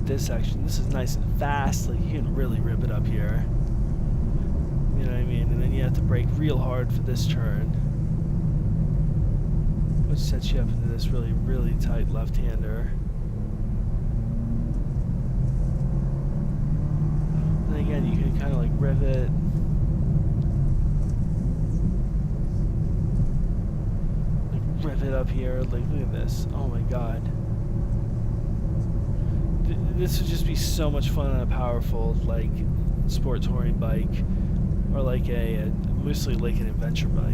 This section, this is nice and fast. Like, you can really rip it up here, you know what I mean? And then you have to brake real hard for this turn, which sets you up into this really tight left-hander. And again, you can kind of like rivet. Like rivet up here. Like, look at this. Oh my god. This would just be so much fun on a powerful, like, sport touring bike, or like a mostly like an adventure bike.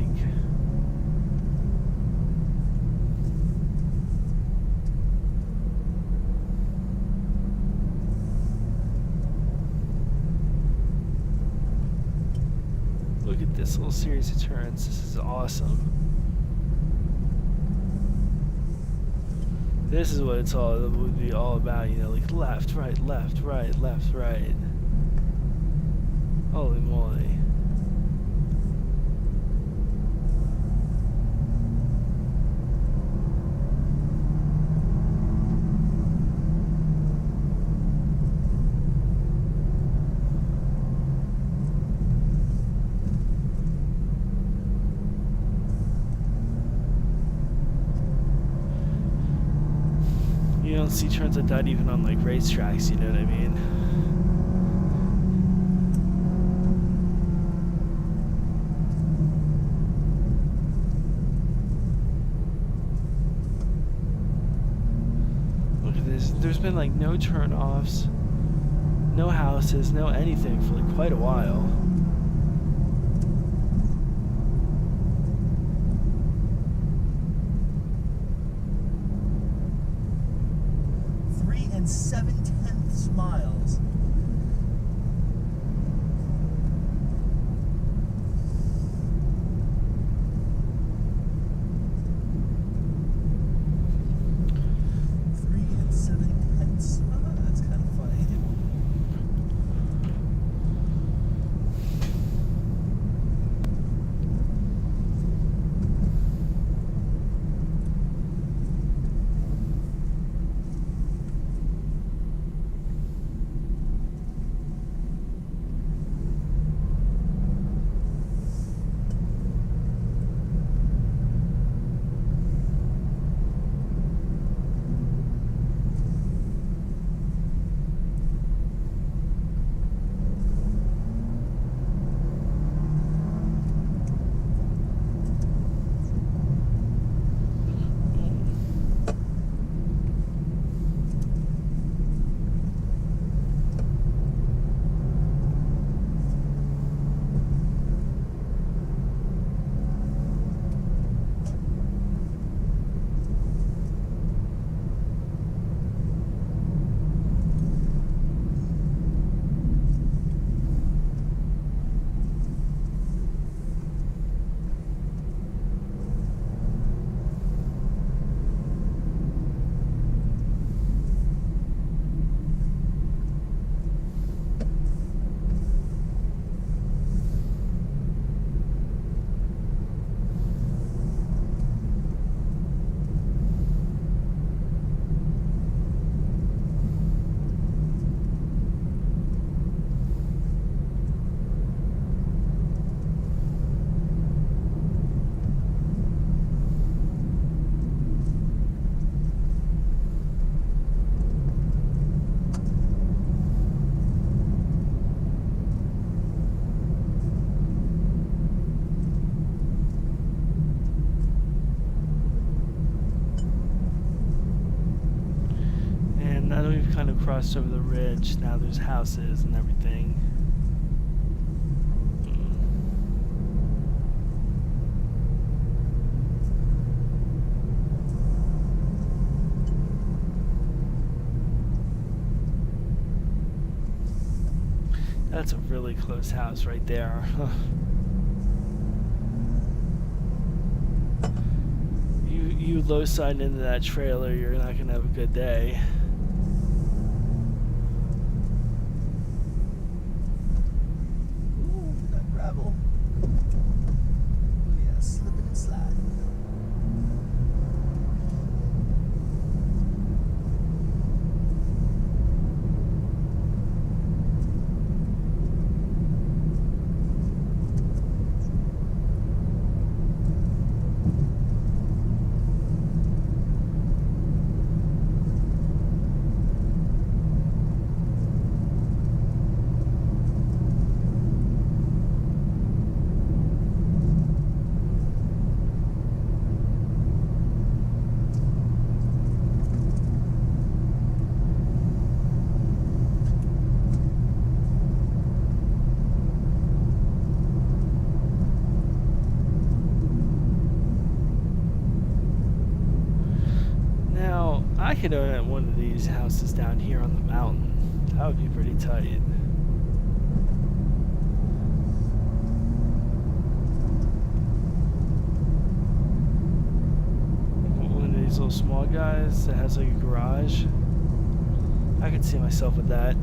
Look at this little series of turns. This is awesome. This is what it would be all about, you know, like left, right, left, right, left, right. Holy moly. You don't see turns like that even on like racetracks, you know what I mean? Look at this. There's been like no turn-offs, no houses, no anything for like quite a while. 3 7/10 miles. That's kind of funny. Kind of crossed over the ridge. Now there's houses and everything. That's a really close house right there. You low side into that trailer, you're not gonna have a good day. I could own one of these houses down here on the mountain. That would be pretty tight. One of these little small guys that has like a garage. I could see myself with that.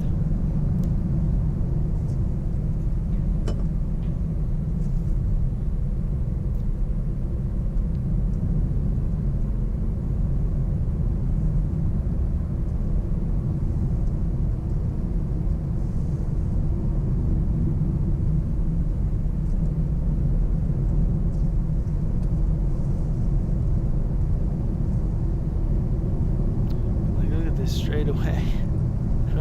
straight away. I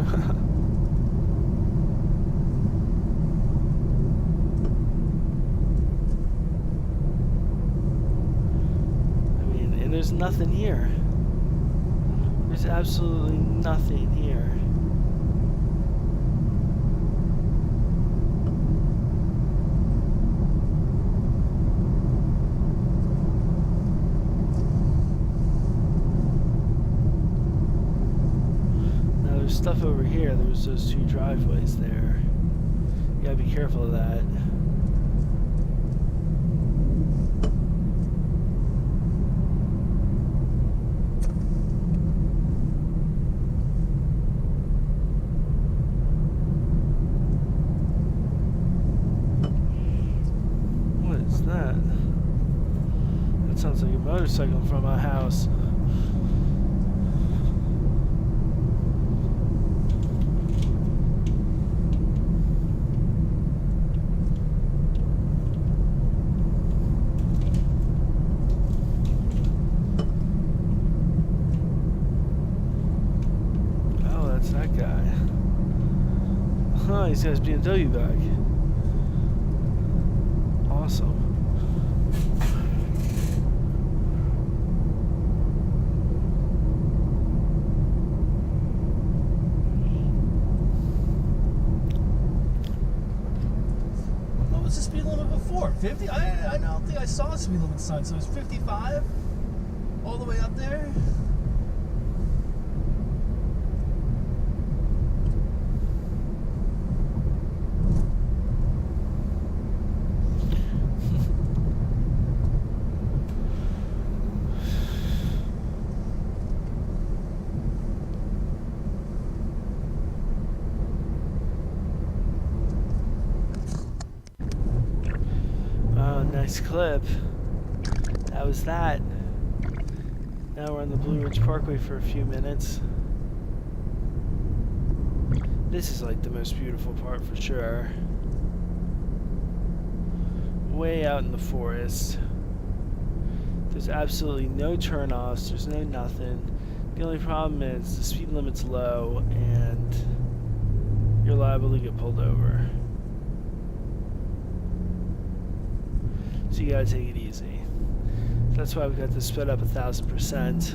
mean, and there's nothing here. There's absolutely nothing here. Stuff over here. There's those two driveways there. You gotta be careful of that. What is that? That sounds like a motorcycle from a house. He's got his BMW back. Awesome. What was the speed limit before? 50? I don't think I saw a speed limit sign, so it was 55 all the way up there. Nice clip. That was that. Now we're on the Blue Ridge Parkway for a few minutes. This is like the most beautiful part for sure. Way out in the forest. There's absolutely no turnoffs. There's no nothing. The only problem is the speed limit's low and you're liable to get pulled over. So you gotta take it easy. That's why we've got this sped up 1,000%.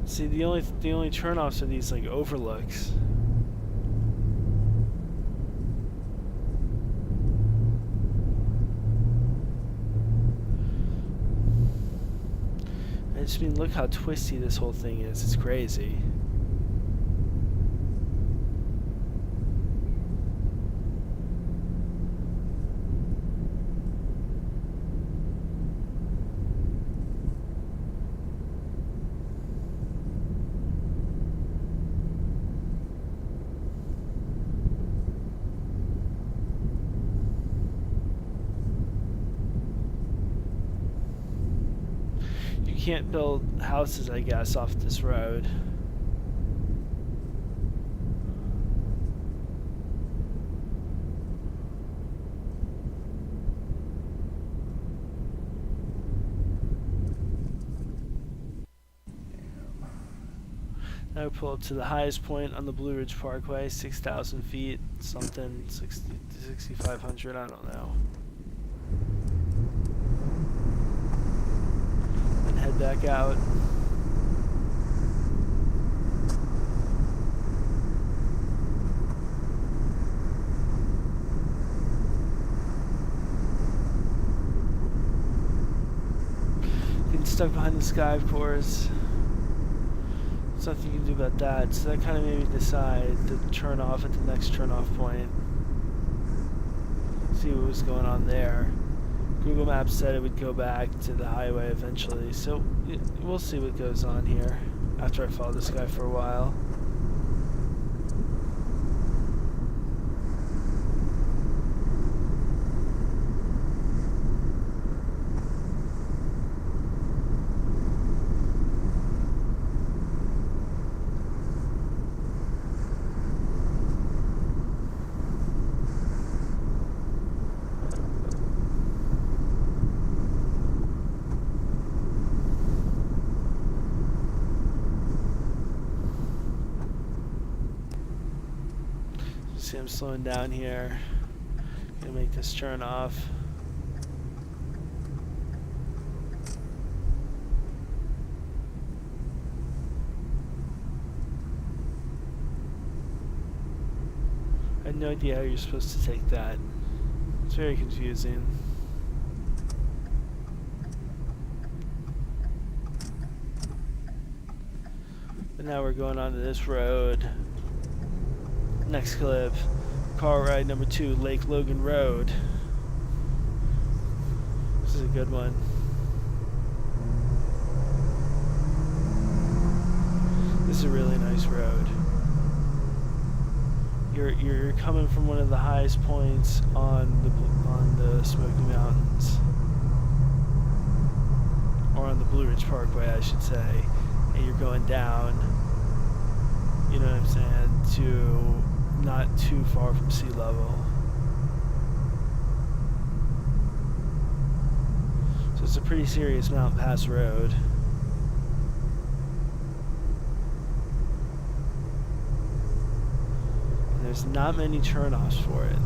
See, the only turnoffs are these like overlooks. I just mean, look how twisty this whole thing is. It's crazy. Can't build houses, I guess, off this road. Now we pull up to the highest point on the Blue Ridge Parkway, 6,000 feet, something, 6,500, I don't know. Head back out. Getting stuck behind the sky, of course. There's nothing you can do about that. So that kind of made me decide to turn off at the next turn off point. See what was going on there. Google Maps said it would go back to the highway eventually, so we'll see what goes on here after I follow this guy for a while. slowing down here. Gonna make this turn off. I had no idea how you're supposed to take that. It's very confusing. But now we're going onto this road. Next clip, car ride number 2, Lake Logan Road. This is a good one. This is a really nice road. You're coming from one of the highest points on the Smoky Mountains, or on the Blue Ridge Parkway, I should say, and you're going down. You know what I'm saying? To not too far from sea level. So it's a pretty serious mountain pass road. And there's not many turnoffs for it.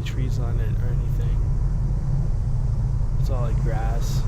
Trees on it or anything. It's all like grass.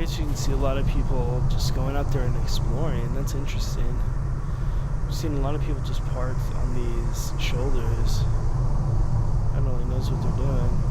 You can see a lot of people just going out there and exploring. That's interesting. I've seen a lot of people just park on these shoulders. God only knows what they're doing.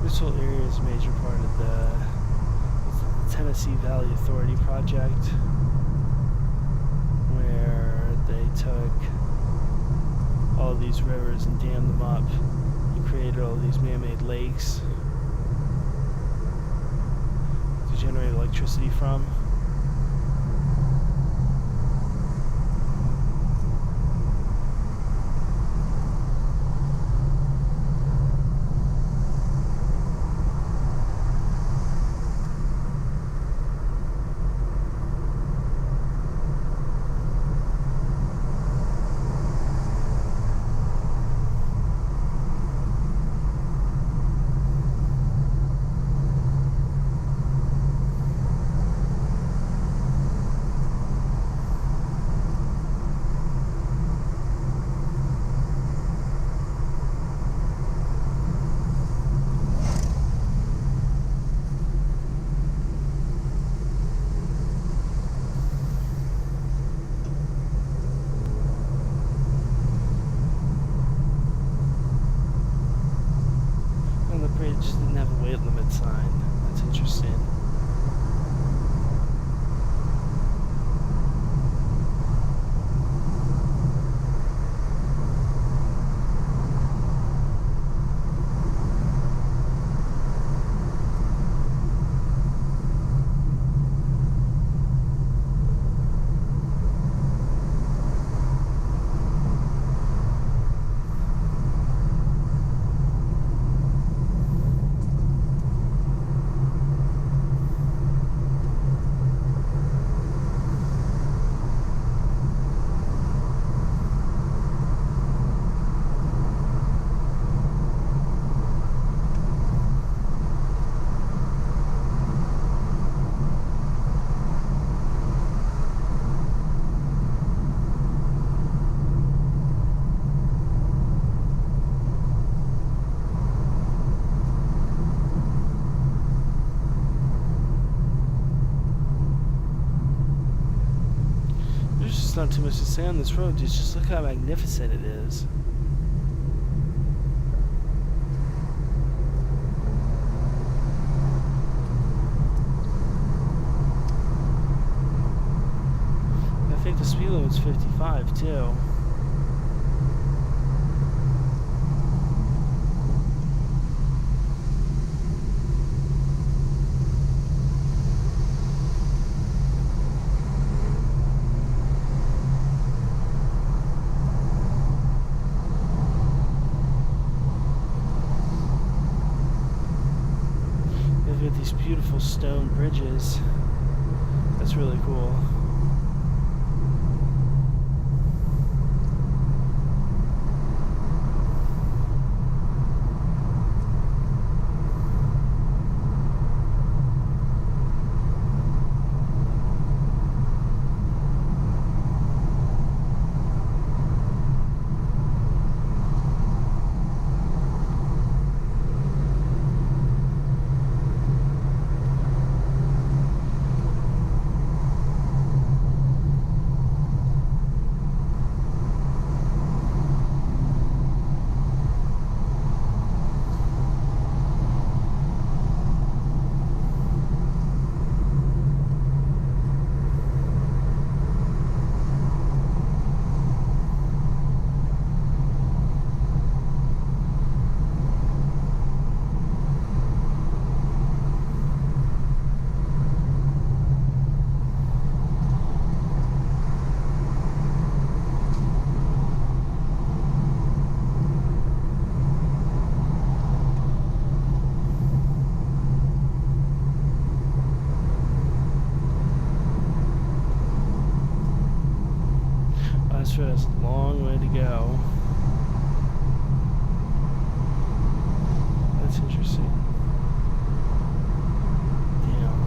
This whole area is a major part of the Tennessee Valley Authority project, where they took all these rivers and dammed them up and created all these man-made lakes to generate electricity from. Just didn't have a weight limit sign. That's interesting. Not too much to say on this road, dude. Just look how magnificent it is. I think the speed limit's 55 too. These beautiful stone bridges. That's really cool. That's a long way to go. That's interesting. Damn.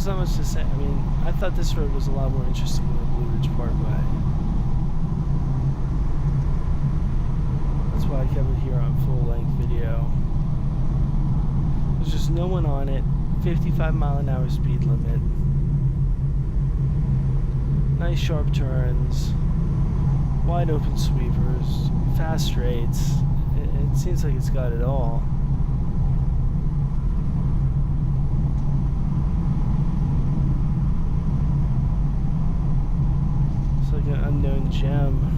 There's not much to say. I mean, I thought this road was a lot more interesting than the Blue Ridge Parkway. That's why I kept it here on full-length video. There's just no one on it. 55-mile-an-hour speed limit. Nice sharp turns. Wide open sweepers. Fast straights. It seems like it's got it all. It's like an unknown gem.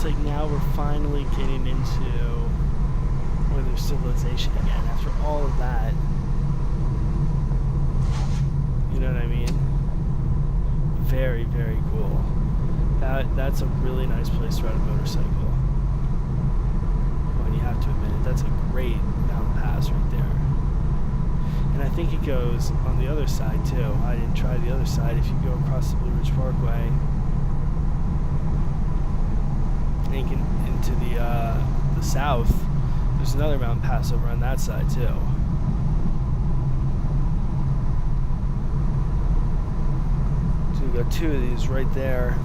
Like now we're finally getting into where there's civilization again after all of that. You know what I mean? Very, very cool. That's a really nice place to ride a motorcycle. Well, you have to admit it, that's a great mountain pass right there. And I think it goes on the other side too. I didn't try the other side. If you go across the Blue Ridge Parkway into the south, there's another mountain pass over on that side too. So we've got two of these right there.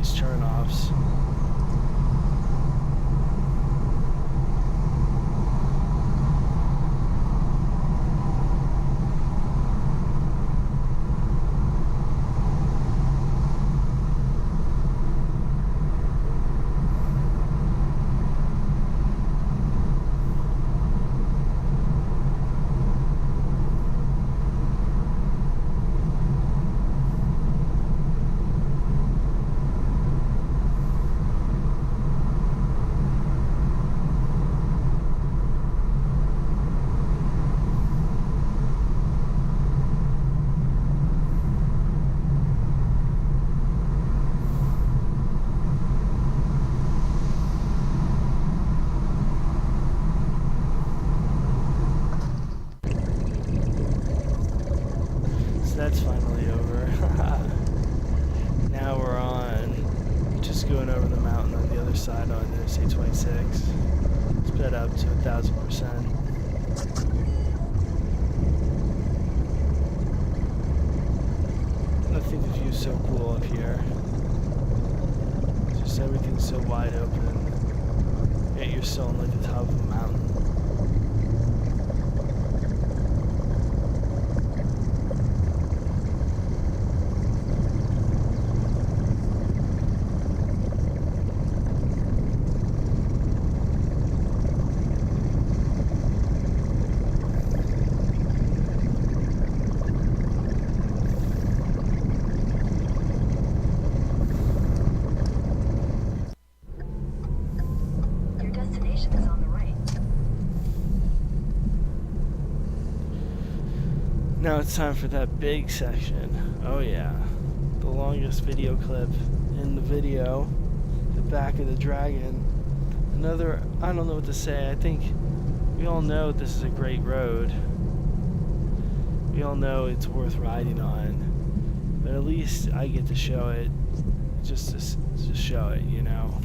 these turnoffs. That's finally over. Now we're on, just going over the mountain on the other side on Interstate 26. Sped up to 1,000%. I think the view's so cool up here. Just everything's so wide open. Yet you're still on like the top of a mountain. Now it's time for that big section. Oh yeah, the longest video clip in the video, the back of the dragon. Another, I don't know what to say. I think we all know this is a great road. We all know it's worth riding on, but at least I get to show it, just to show it, you know.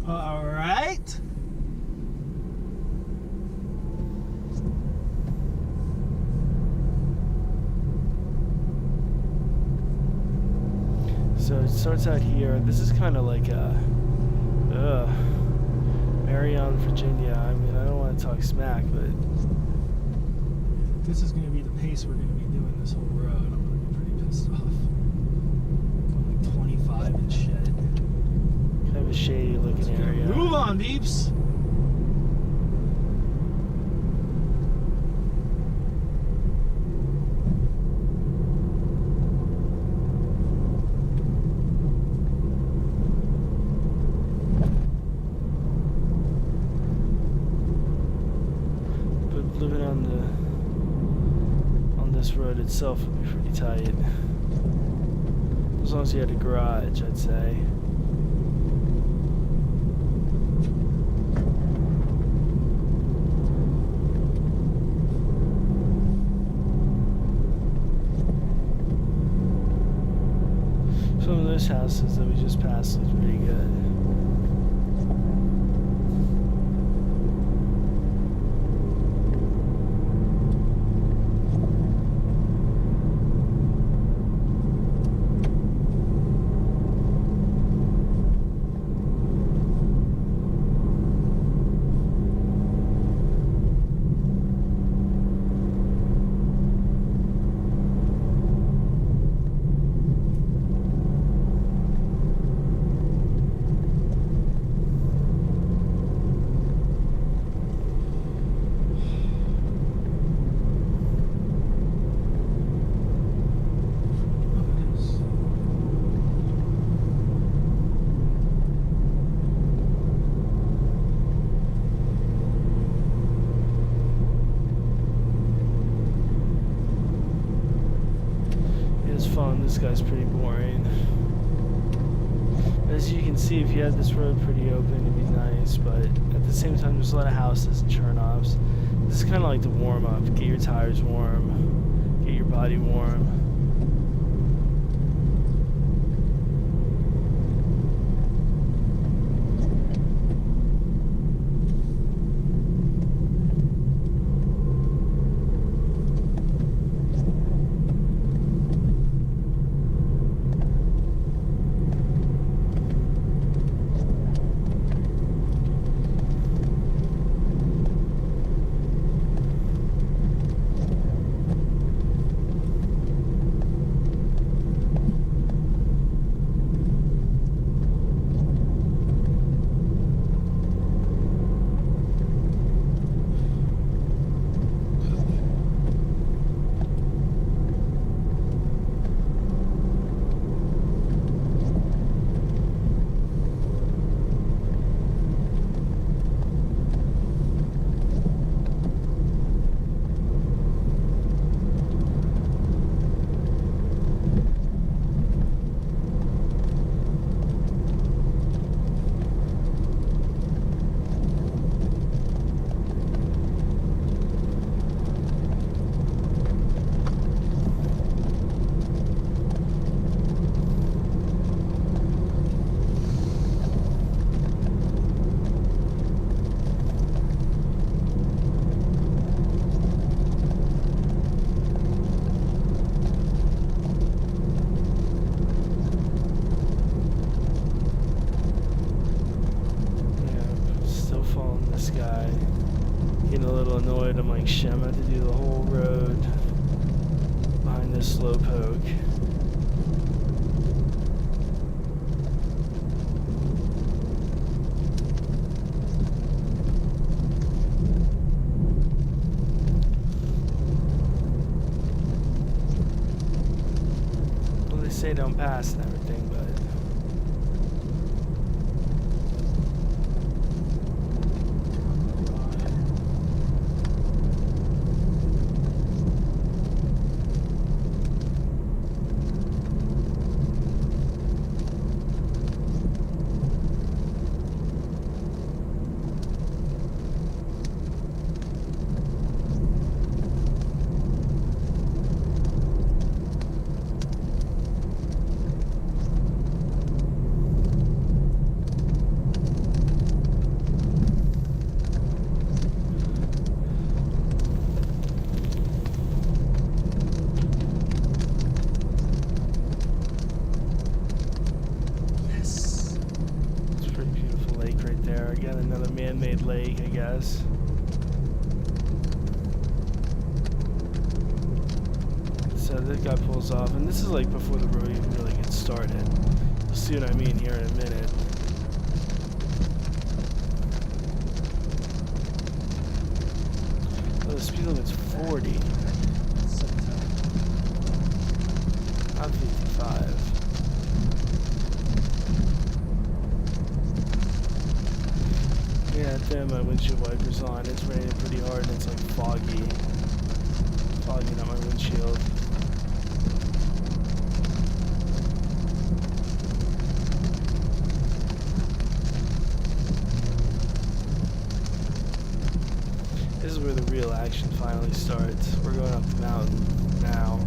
All right. So it starts out here. This is kind of like a, Marion, Virginia. I mean, I don't want to talk smack, but this is going to be the pace we're going to be doing this whole road. I'm going to be pretty pissed off. Going like 25 and shit. kind of a shady looking area. Move on, peeps. Road itself would be pretty tight. As long as you had a garage, I'd say. Some of those houses that we just passed look pretty good. This guy's pretty boring. As you can see, if you had this road pretty open, it'd be nice, but at the same time, there's a lot of houses and turn-offs. This is kind of like the warm-up. Get your tires warm, get your body warm. this guy. Getting a little annoyed. I'm like, shit, I'm gonna have to do the whole road behind this slow poke. Well, they say don't pass and everything, but lake, I guess. So this guy pulls off, and this is like before the road even really gets started. You'll see what I mean here in a minute. Oh, the speed limit's 40. I'm 55. Yeah, then my windshield wipers on. It's raining pretty hard and it's like foggy. Fogging up my windshield. This is where the real action finally starts. We're going up the mountain now.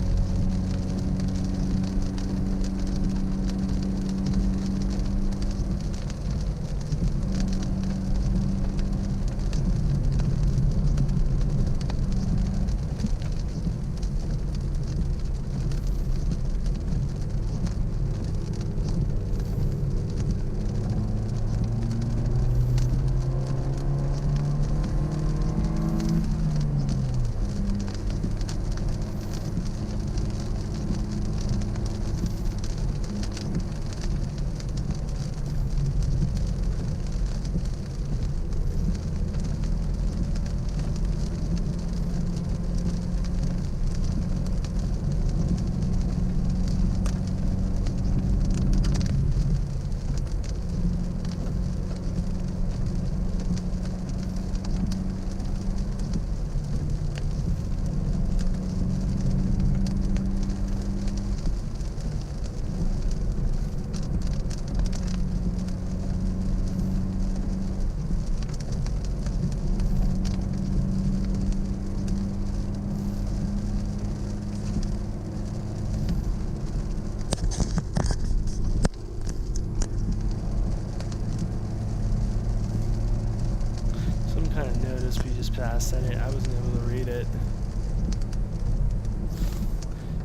Past. I wasn't able to read it.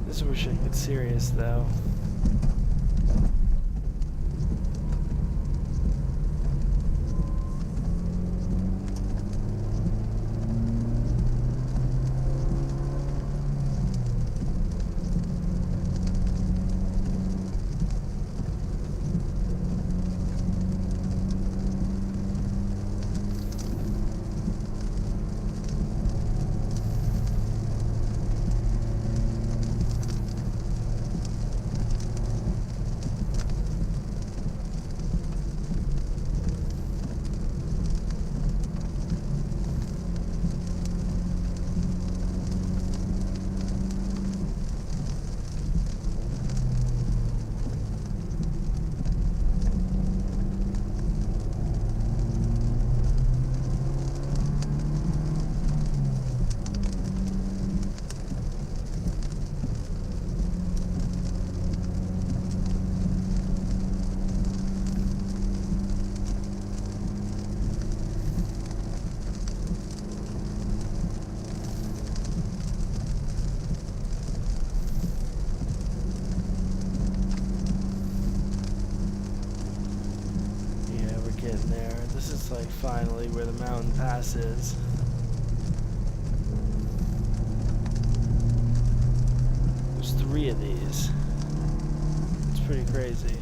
This is where shit gets serious, though. getting there. This is like finally where the mountain pass is. There's 3 of these. It's pretty crazy.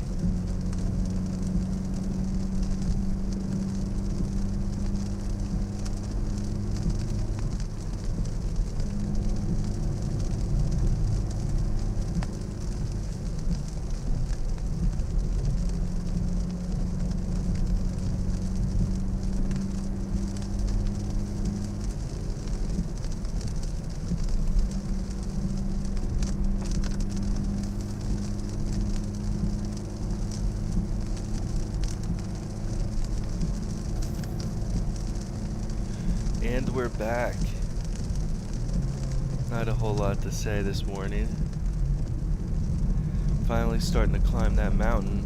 And we're back. Not a whole lot to say this morning. Finally starting to climb that mountain.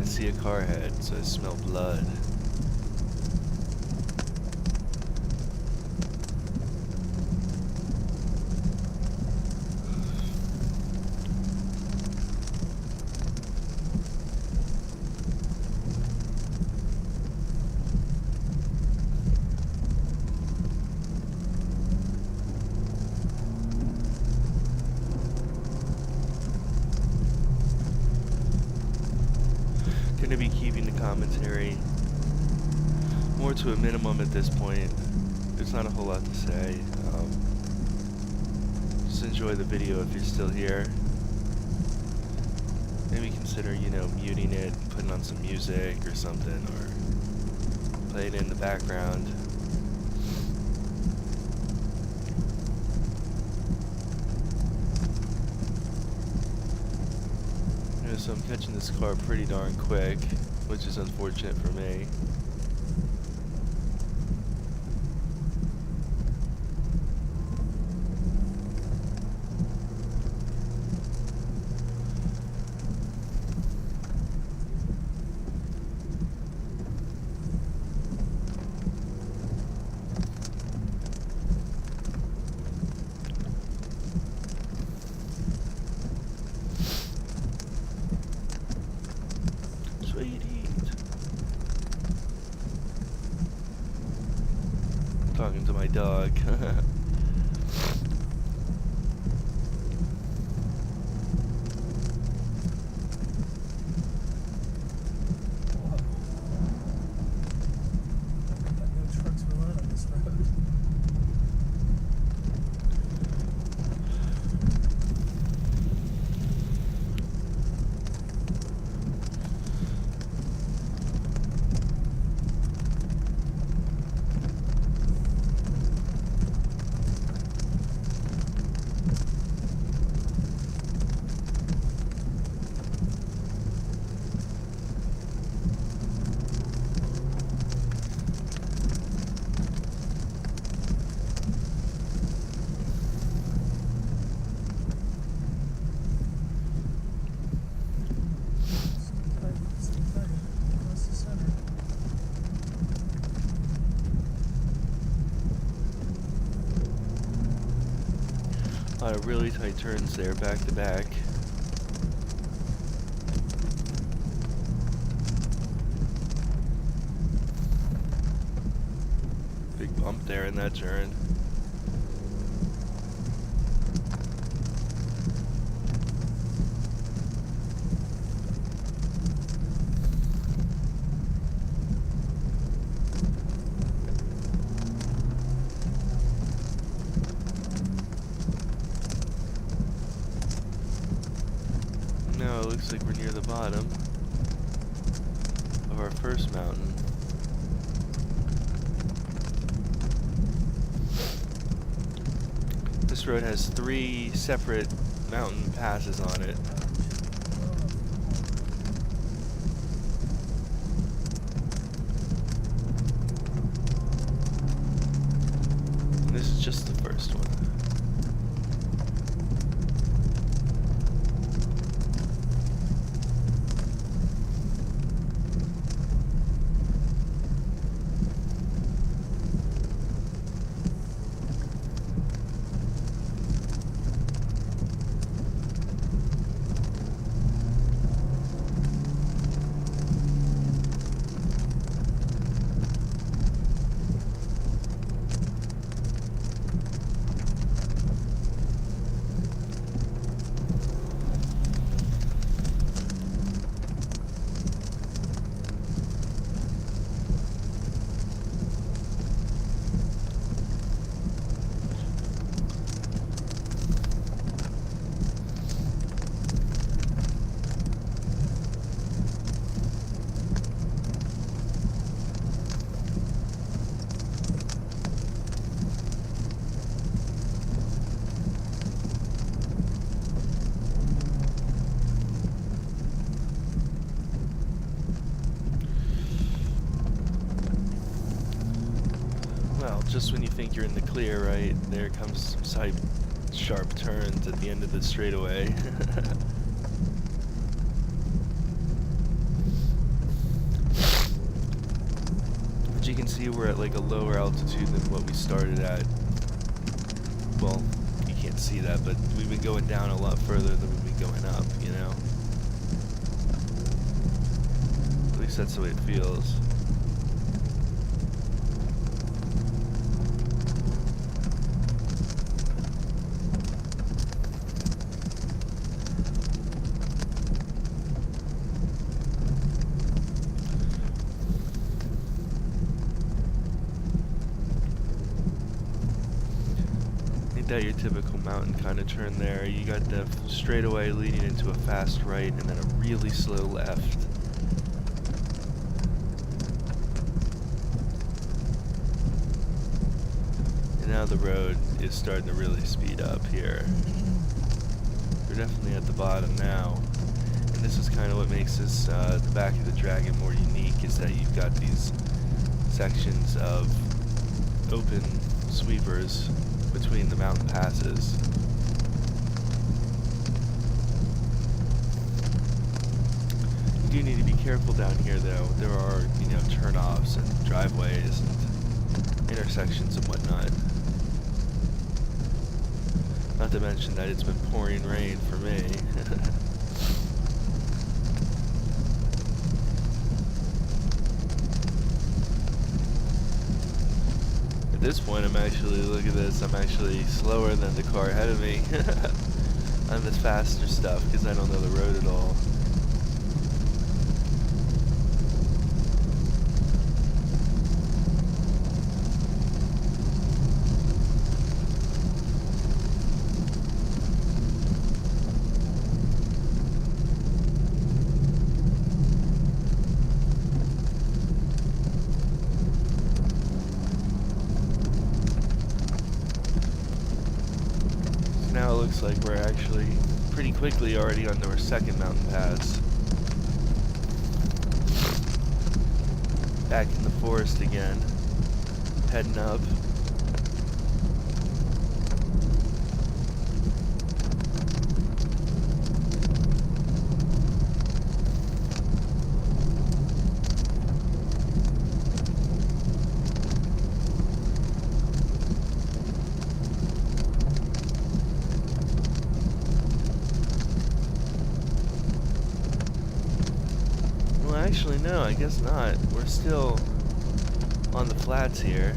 I see a car ahead, so I smell blood. Going to be keeping the commentary more to a minimum at this point. There's not a whole lot to say. Just enjoy the video if you're still here. Maybe consider, you know, muting it, putting on some music or something, or play it in the background. So I'm catching this car pretty darn quick, which is unfortunate for me. Talking to my dog. A lot of really tight turns there, back to back. Big bump there in that turn. Now it looks like we're near the bottom of our first mountain. This road has 3 separate mountain passes on it. And this is just the first one. just when you think you're in the clear, right, there comes some sharp turns at the end of the straightaway. As you can see, we're at like a lower altitude than what we started at. Well, you can't see that, but we've been going down a lot further than we've been going up, you know? At least that's the way it feels. Your typical mountain kind of turn there. You got the straightaway leading into a fast right and then a really slow left. And now the road is starting to really speed up here. We're definitely at the bottom now. And this is kind of what makes this, the back of the Dragon more unique, is that you've got these sections of open sweepers between the mountain passes. You do need to be careful down here though. There are, you know, turnoffs and driveways and intersections and whatnot. Not to mention that it's been pouring rain for me. At this point, I'm actually, look at this, I'm actually slower than the car ahead of me. I'm the faster stuff because I don't know the road at all. Now it looks like we're actually pretty quickly already on our second mountain pass. Back in the forest again, heading up. Actually, no, I guess not. We're still on the flats here.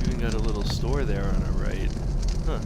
Even got a little store there on our right. Huh.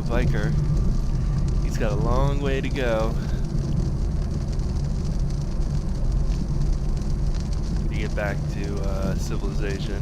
Biker. He's got a long way to go to get back to civilization.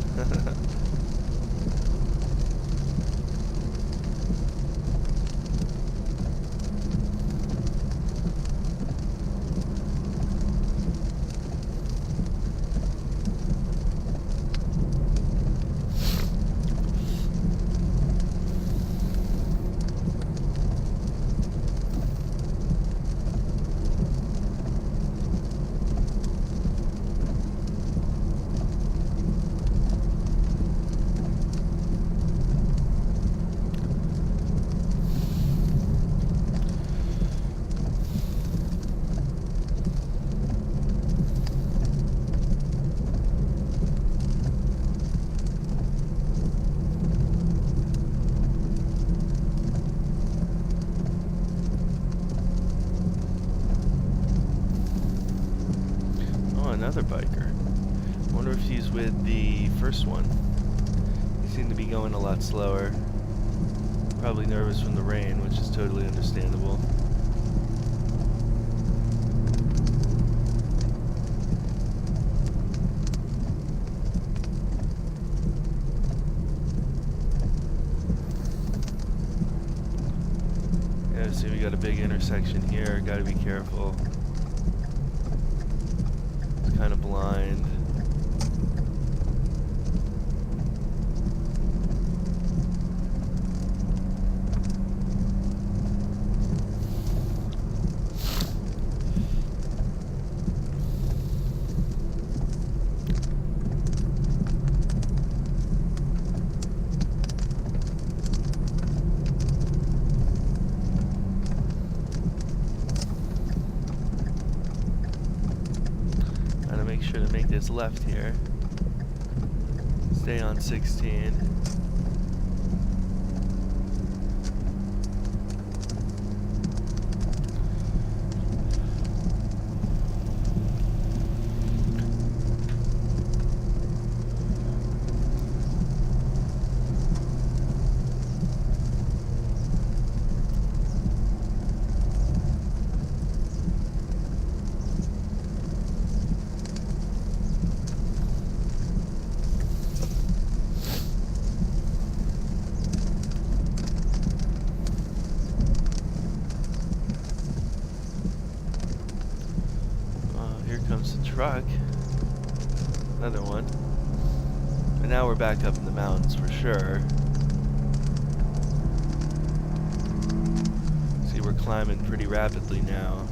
another biker. I wonder if he's with the first one. He seemed to be going a lot slower. Probably nervous from the rain, which is totally understandable. Yeah, see, we got a big intersection here. Gotta be careful. It's kind of blind. Make sure to make this left here. Stay on 16. Comes the truck. Another one. And now we're back up in the mountains for sure. See, we're climbing pretty rapidly now.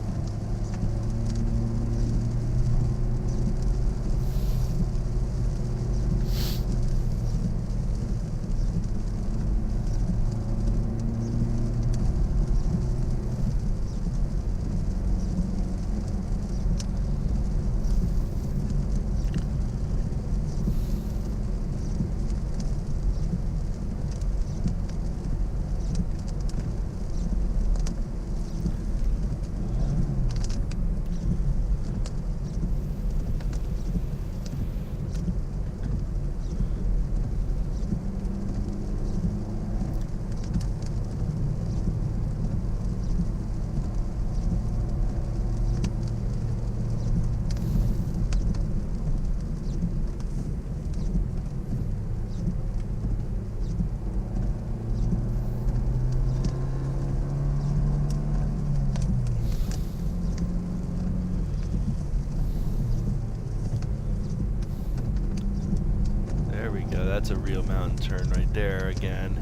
That's a real mountain turn right there again.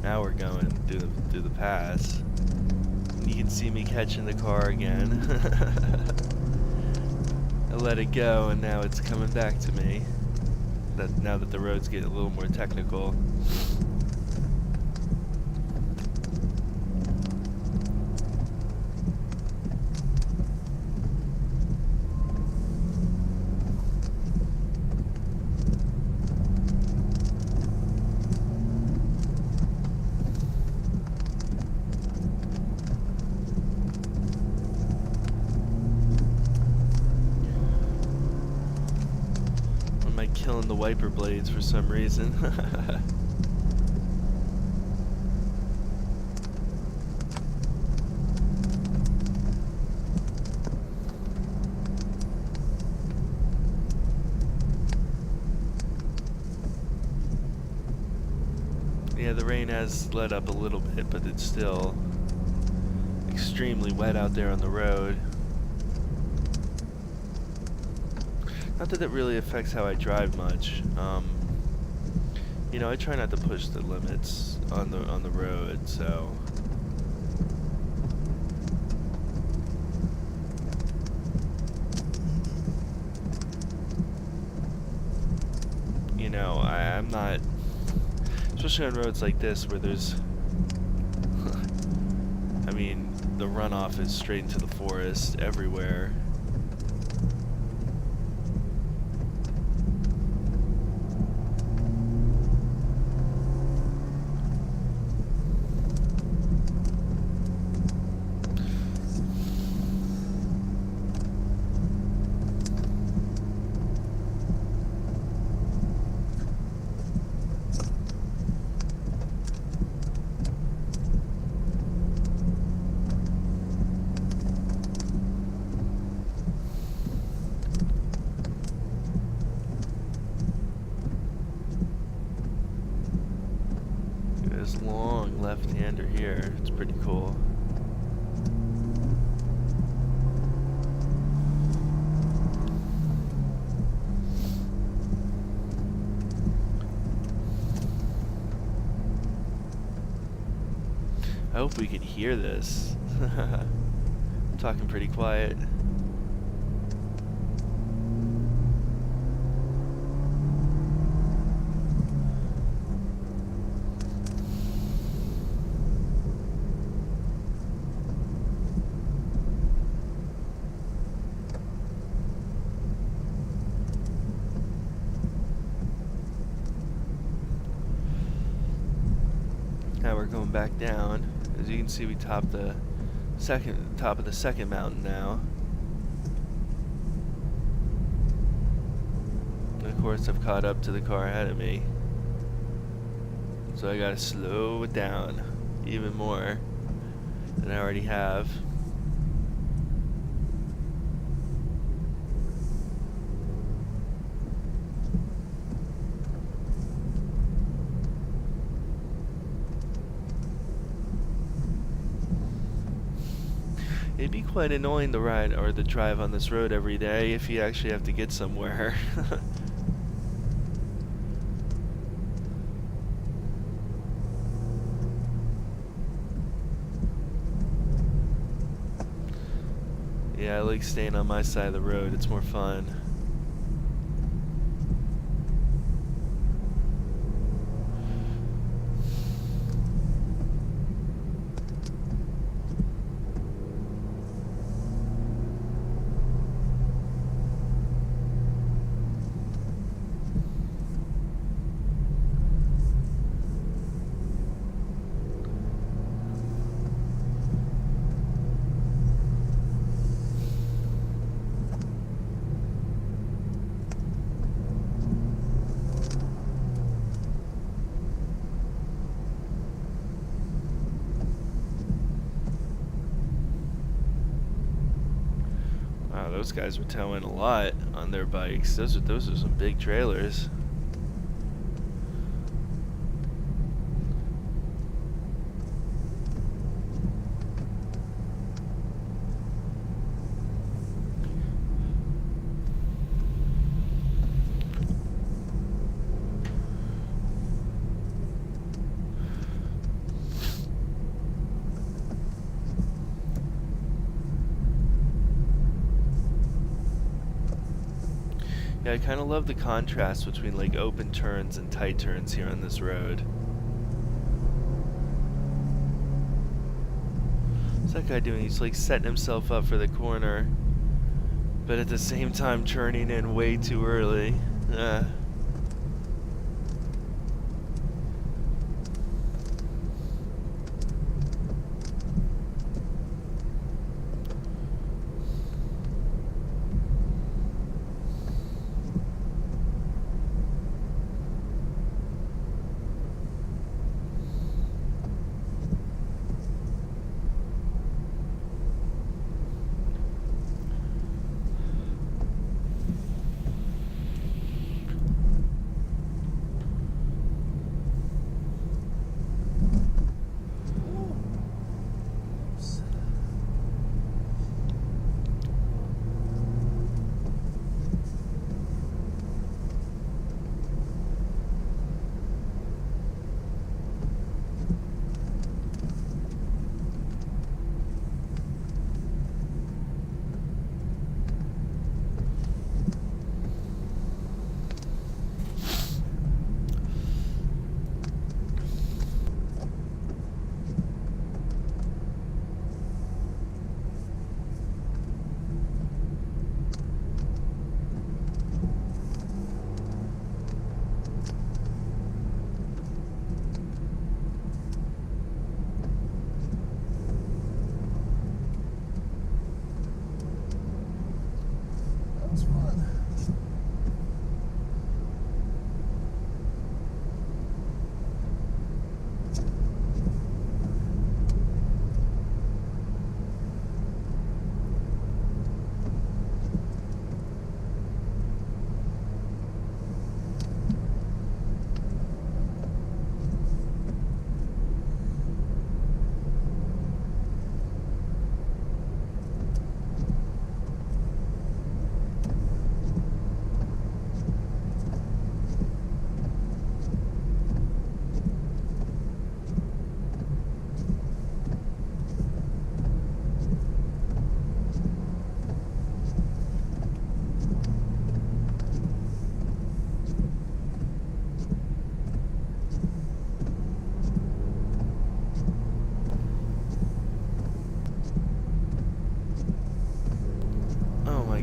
Now we're going through the pass. You can see me catching the car again. I let it go and now it's coming back to me. Now that the roads get a little more technical. Killing the wiper blades for some reason. Yeah, the rain has let up a little bit, but it's still extremely wet out there on the road. Not that it really affects how I drive much. You know, I try not to push the limits on the road, so. You know, I'm not, especially on roads like this where there's, I mean, the runoff is straight into the forest everywhere. here. It's pretty cool. I hope we can hear this. I'm talking pretty quiet. Now we're going back down. As you can see, we topped the top of the second mountain now. And of course, I've caught up to the car ahead of me, so I gotta slow it down even more than I already have. It'd be quite annoying to ride or to drive on this road every day if you actually have to get somewhere. Yeah, I like staying on my side of the road. It's more fun. Wow, those guys were towing a lot on their bikes. Those are some big trailers. Yeah, I kind of love the contrast between like open turns and tight turns here on this road. What's that guy doing? He's like setting himself up for the corner, but at the same time turning in way too early.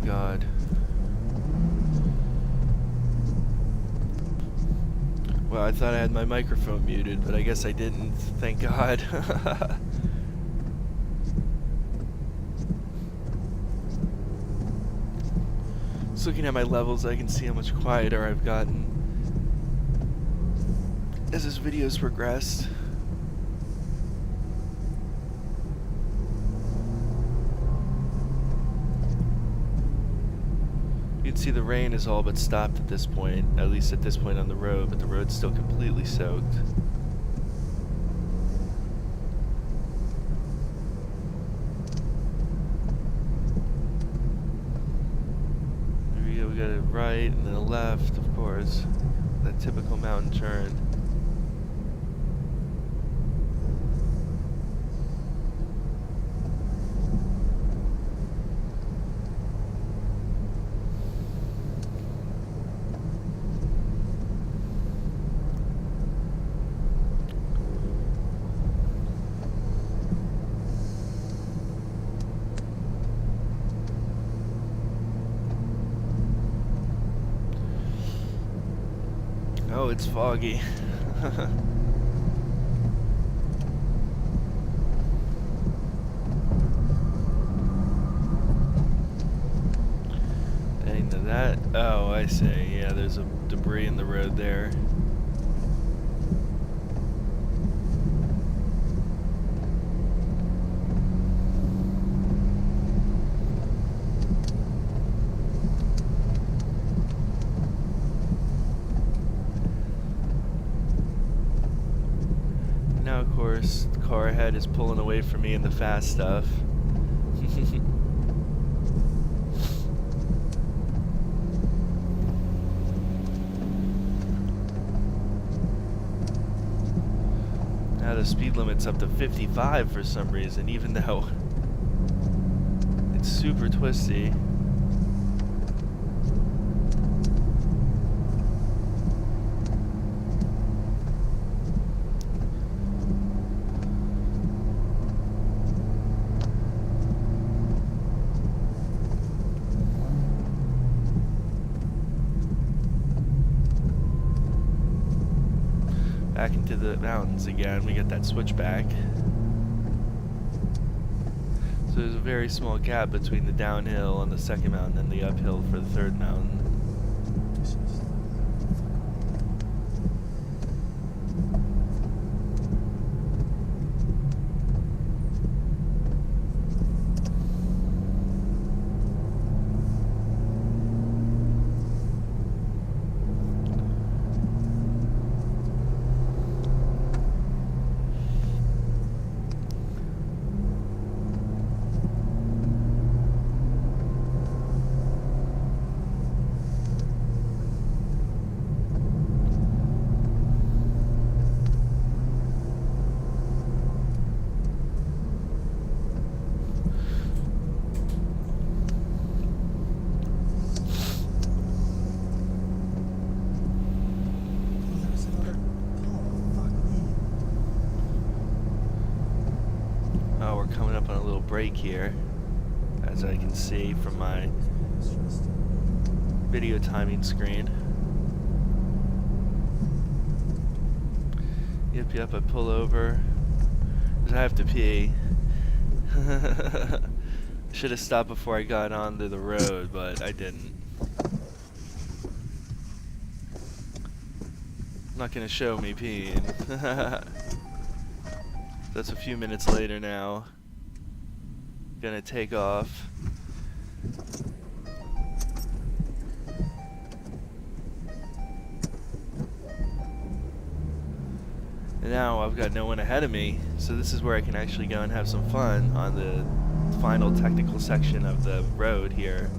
God. Well, I thought I had my microphone muted, but I guess I didn't. Thank God. Just looking at my levels, I can see how much quieter I've gotten as this video's progressed. You can see the rain is all but stopped at this point, at least at this point on the road, but the road's still completely soaked. Here we go, we got a right and then a left, of course. That typical mountain turn. Oh, it's foggy. Dang, to that. Oh, I see. Yeah, there's a debris in the road there. Now, of course, the car ahead is pulling away from me in the fast stuff. Now the speed limit's up to 55 for some reason, even though it's super twisty. Back into the mountains again, we get that switchback. So there's a very small gap between the downhill on the second mountain and the uphill for the third mountain. Oh, we're coming up on a little break here, as I can see from my video timing screen. Yep, I pull over, because I have to pee. Should have stopped before I got onto the road, but I didn't. Not gonna show me peeing. That's a few minutes later now. Gonna take off. And now I've got no one ahead of me, so this is where I can actually go and have some fun on the final technical section of the road here.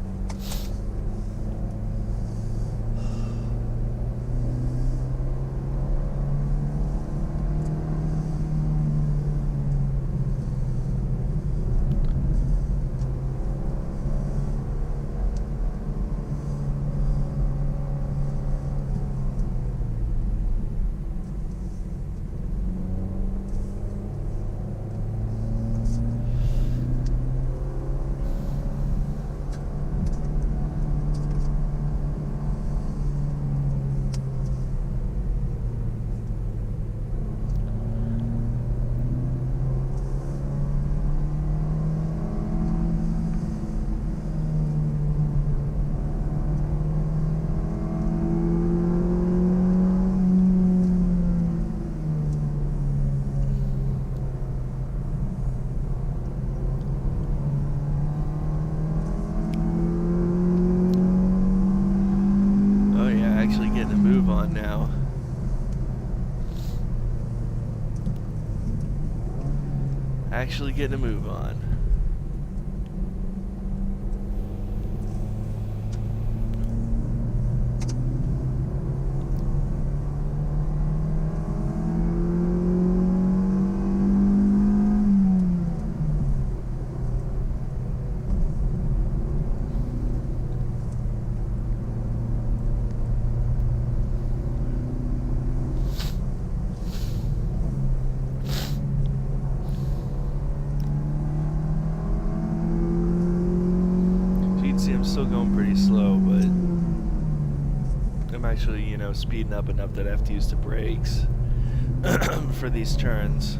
actually getting a move on. Still going pretty slow, but I'm actually, you know, speeding up enough that I have to use the brakes for these turns.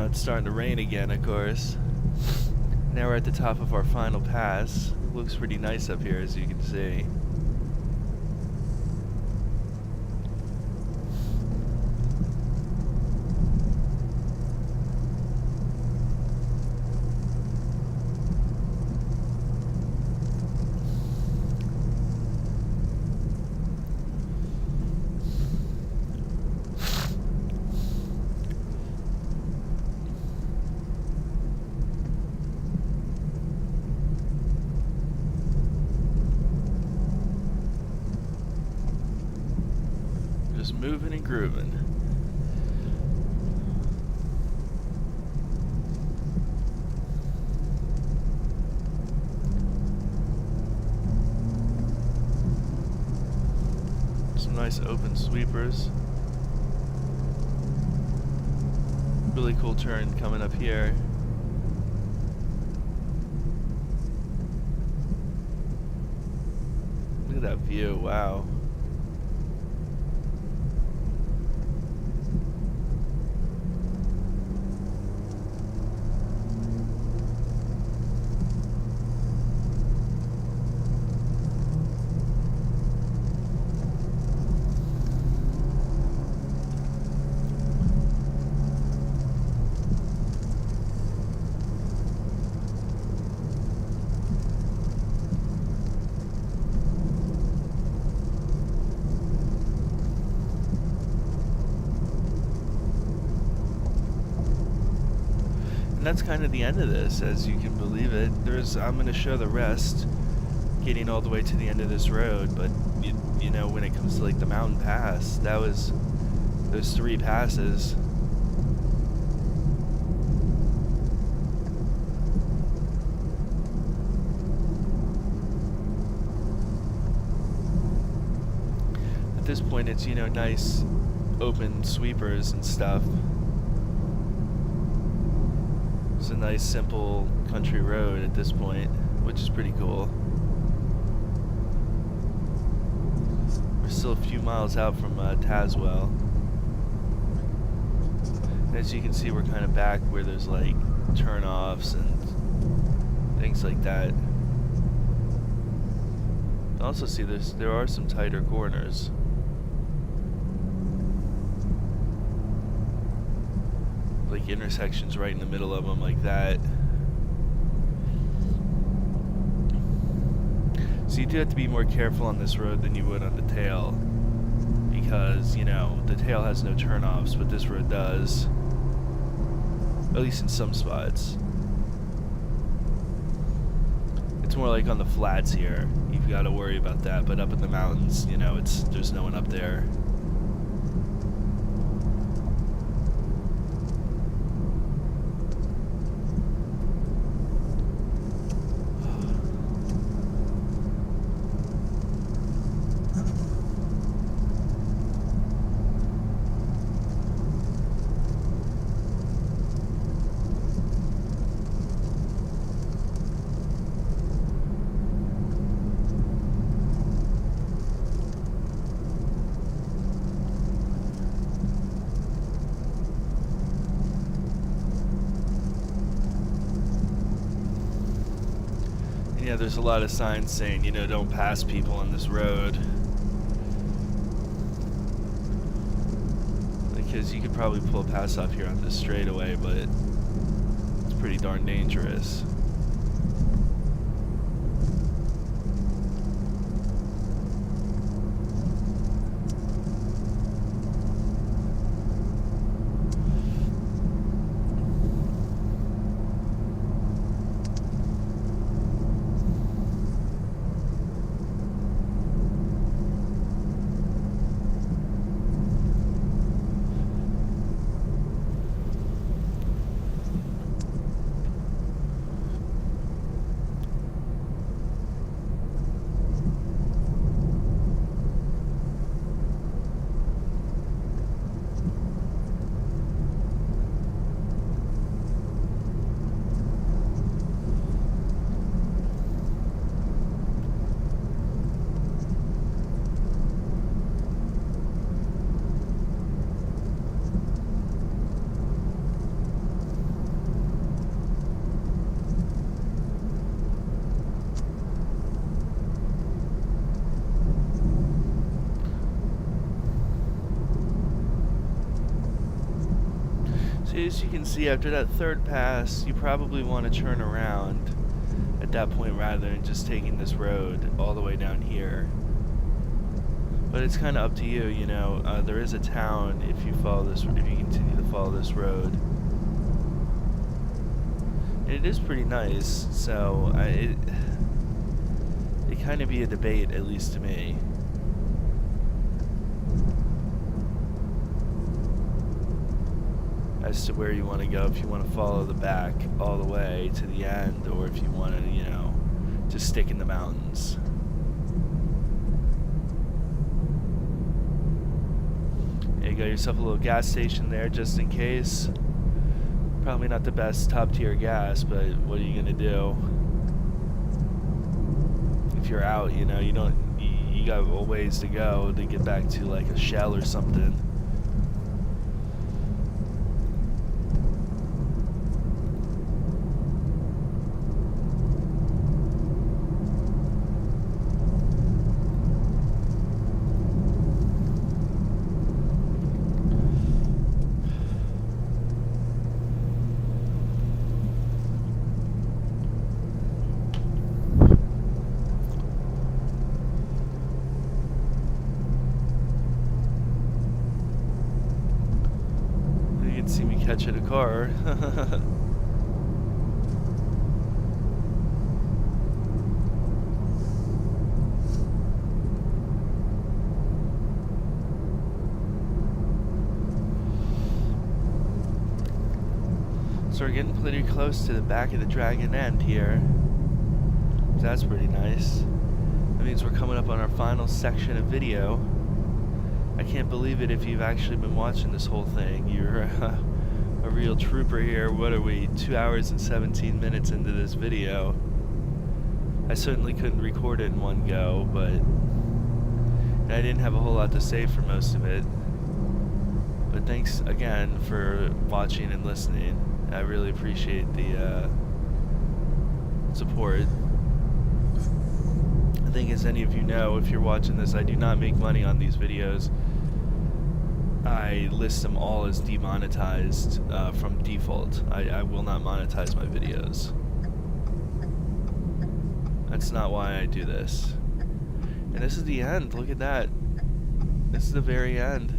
It's starting to rain again, of course. Now we're at the top of our final pass. It looks pretty nice up here, as you can see. Moving and grooving. Some nice open sweepers. Really cool turn coming up here. Look at that view, wow. And that's kind of the end of this, as you can believe it. I'm going to show the rest getting all the way to the end of this road, but you know, when it comes to like the mountain pass, that was those 3 passes. At this point, it's, you know, nice open sweepers and stuff. It's a nice, simple country road at this point, which is pretty cool. We're still a few miles out from Tazewell. And as you can see, we're kind of back where there's like turnoffs and things like that. Also see there are some tighter corners. Like intersections right in the middle of them like that. So you do have to be more careful on this road than you would on the tail, because, you know, the tail has no turnoffs, but this road does, at least in some spots. It's more like on the flats here, you've got to worry about that, but up in the mountains, you know, there's no one up there. Yeah, there's a lot of signs saying, you know, don't pass people on this road. Because you could probably pull a pass off here on this straightaway, but it's pretty darn dangerous. As you can see, after that third pass, you probably want to turn around at that point rather than just taking this road all the way down here. But it's kind of up to you, you know. There is a town if you follow this, if you continue to follow this road. And it is pretty nice, so it kind of be a debate, at least to me. As to where you want to go, if you want to follow the back all the way to the end, or if you want to, you know, just stick in the mountains. Yeah, you got yourself a little gas station there just in case. Probably not the best top tier gas, but what are you gonna do? If you're out, you know, you got a ways to go to get back to like a Shell or something. See me catching a car. So we're getting pretty close to the back of the Dragon End here. That's pretty nice. That means we're coming up on our final section of video. I can't believe it if you've actually been watching this whole thing. You're a real trooper here. What are we, 2 hours and 17 minutes into this video? I certainly couldn't record it in one go, but I didn't have a whole lot to say for most of it. But thanks again for watching and listening. I really appreciate the support. I think, as any of you know, if you're watching this, I do not make money on these videos. I list them all as demonetized from default. I will not monetize my videos. That's not why I do this. And this is the end. Look at that. This is the very end.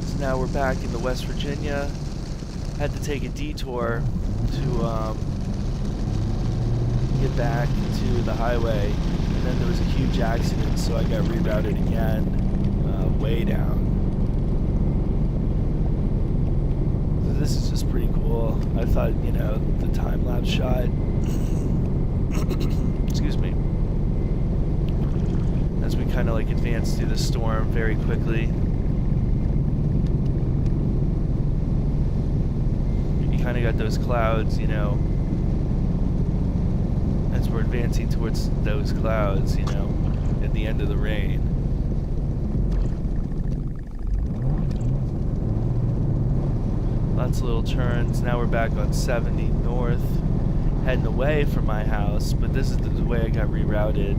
So now we're back in the West Virginia. Had to take a detour to get back to the highway, and then there was a huge accident, so I got rerouted again, way down. So this is just pretty cool. I thought, you know, the time-lapse shot, excuse me, as we kind of like advance through the storm very quickly. You kind of got those clouds, you know, as we're advancing towards those clouds, you know, at the end of the rain. lots of little turns. Now we're back on 70 north, heading away from my house, but this is the way I got rerouted.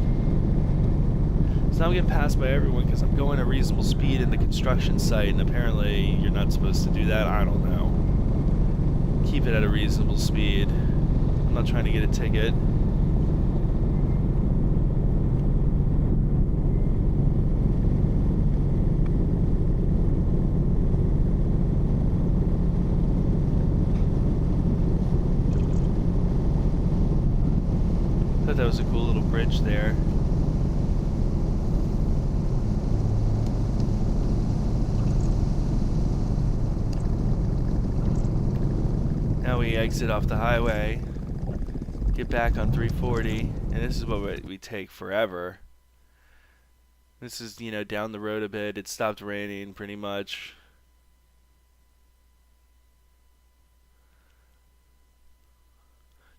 So now I'm getting passed by everyone because I'm going at reasonable speed in the construction site, and apparently you're not supposed to do that. I don't know. Keep it at a reasonable speed. I'm not trying to get a ticket. Thought that was a cool little bridge there. Now we exit off the highway, get back on 340, and this is what we take forever. This is, you know, down the road a bit. It stopped raining pretty much.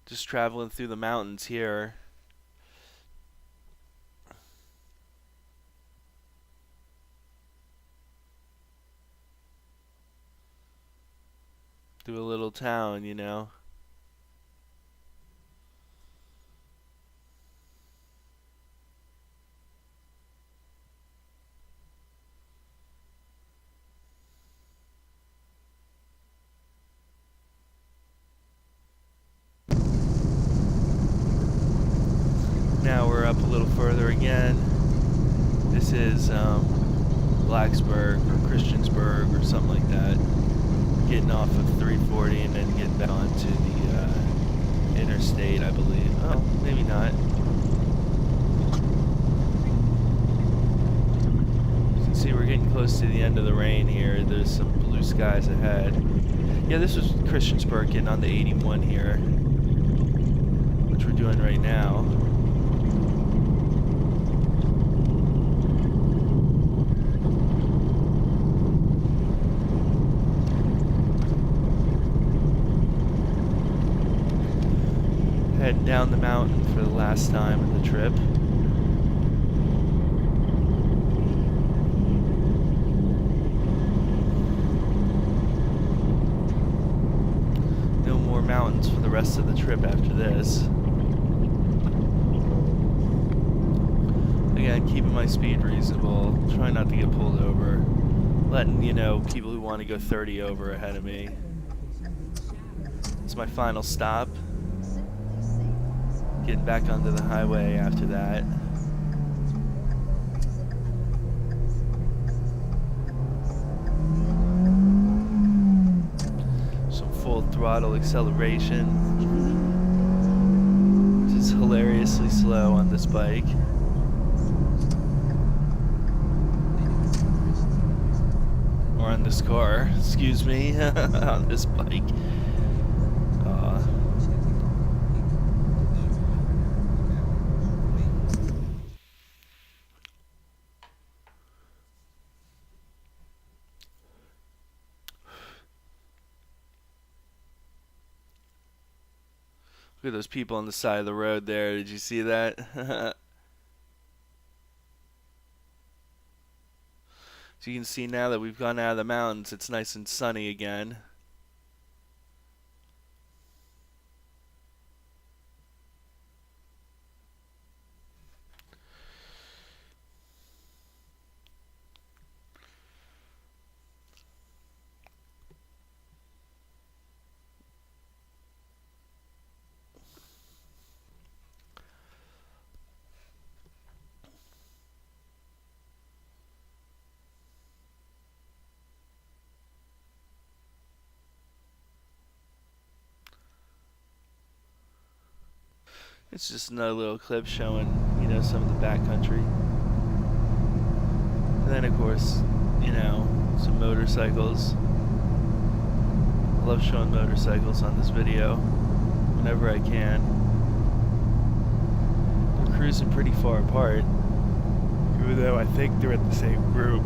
Just traveling through the mountains here. Through a little town, you know. Now we're up a little further again. This is Blacksburg or Christiansburg or something like that. Getting off of 340 and then getting back onto the interstate, I believe. Oh, maybe not. You can see we're getting close to the end of the rain here. There's some blue skies ahead. Yeah, this was Christiansburg, getting on the 81 here, which we're doing right now. Heading down the mountain for the last time in the trip. No more mountains for the rest of the trip after this. Again, keeping my speed reasonable, trying not to get pulled over, letting, you know, people who want to go 30 over ahead of me. It's my final stop. Getting back onto the highway after that. Some full throttle acceleration. Just hilariously slow on this bike. Or on this car, excuse me, on this bike. Look at those people on the side of the road there. Did you see that? So you can see now that we've gone out of the mountains, it's nice and sunny again. It's just another little clip showing, you know, some of the backcountry. And then, of course, you know, some motorcycles. I love showing motorcycles on this video whenever I can. They're cruising pretty far apart, even though I think they're in the same group.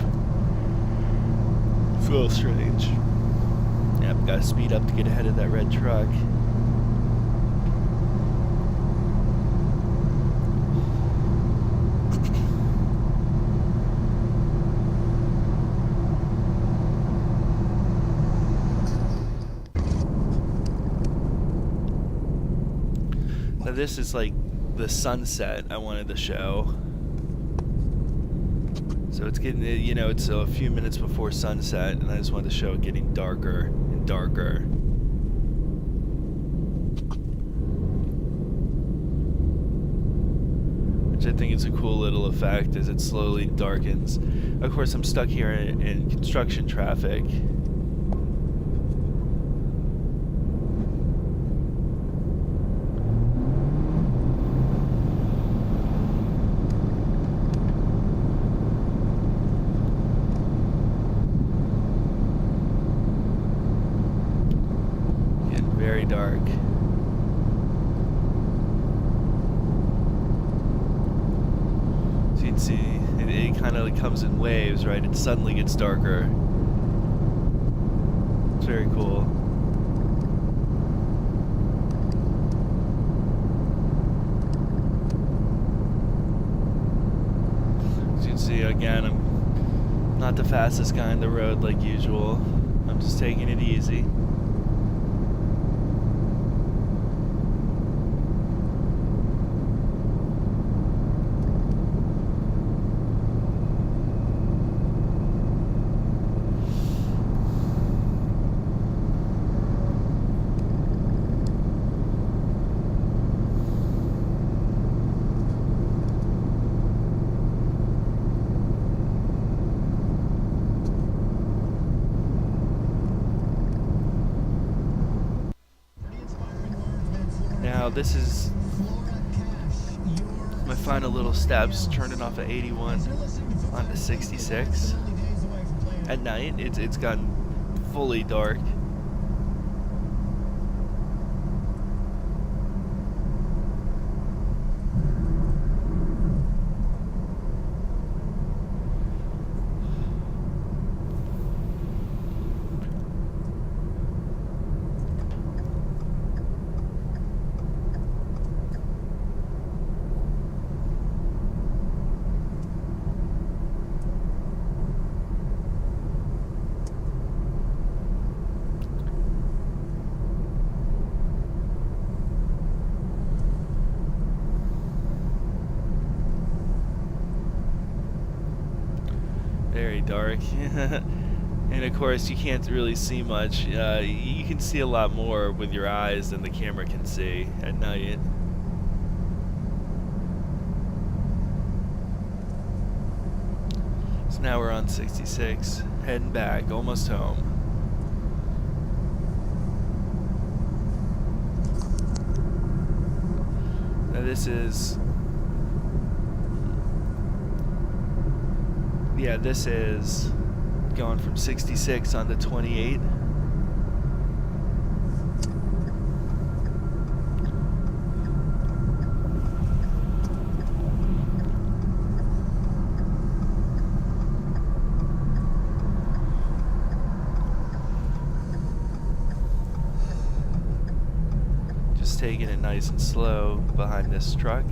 It's a little strange. Yep, gotta speed up to get ahead of that red truck. this is like the sunset I wanted to show. So it's getting, you know, it's a few minutes before sunset, and I just wanted to show it getting darker and darker. Which I think is a cool little effect as it slowly darkens. Of course, I'm stuck here in construction traffic. Very dark. So you can see it kind of comes in waves, right? It suddenly gets darker. It's very cool. As you can see, again, I'm not the fastest guy on the road like usual. I'm just taking it easy. Now this is my final little steps, turning off at 81 onto 66. At night, it's gotten fully dark. Very dark. And of course you can't really see much. You can see a lot more with your eyes than the camera can see at night. So now we're on 66, heading back, almost home. Now this is going from 66 on to 28. Just taking it nice and slow behind this truck.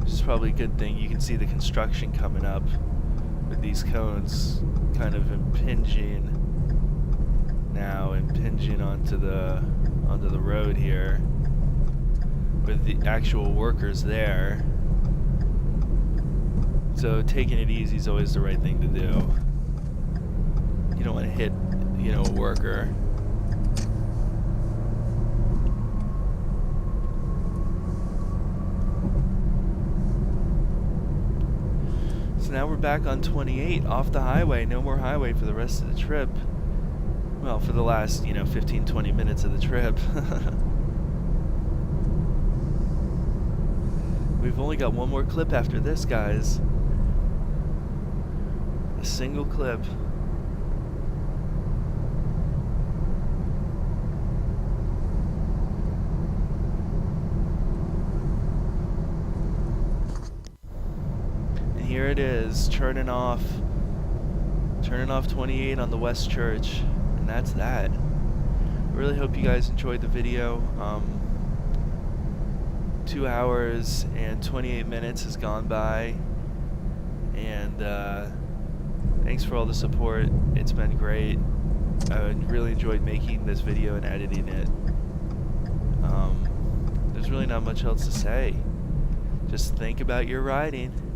Which is probably a good thing. You can see the construction coming up with these cones kind of impinging onto the road here with the actual workers there. So taking it easy is always the right thing to do. You don't want to hit, you know, a worker. So now we're back on 28 off the highway. No more highway for the rest of the trip. Well, for the last, 15-20 minutes of the trip. We've only got one more clip after this, guys. A single clip. And here it is, turning off 28 on the West Church. And that's that. I really hope you guys enjoyed the video. 2 hours and 28 minutes has gone by, and thanks for all the support. It's been great. I really enjoyed making this video and editing it. There's there's really not much else to say. Just think about your riding.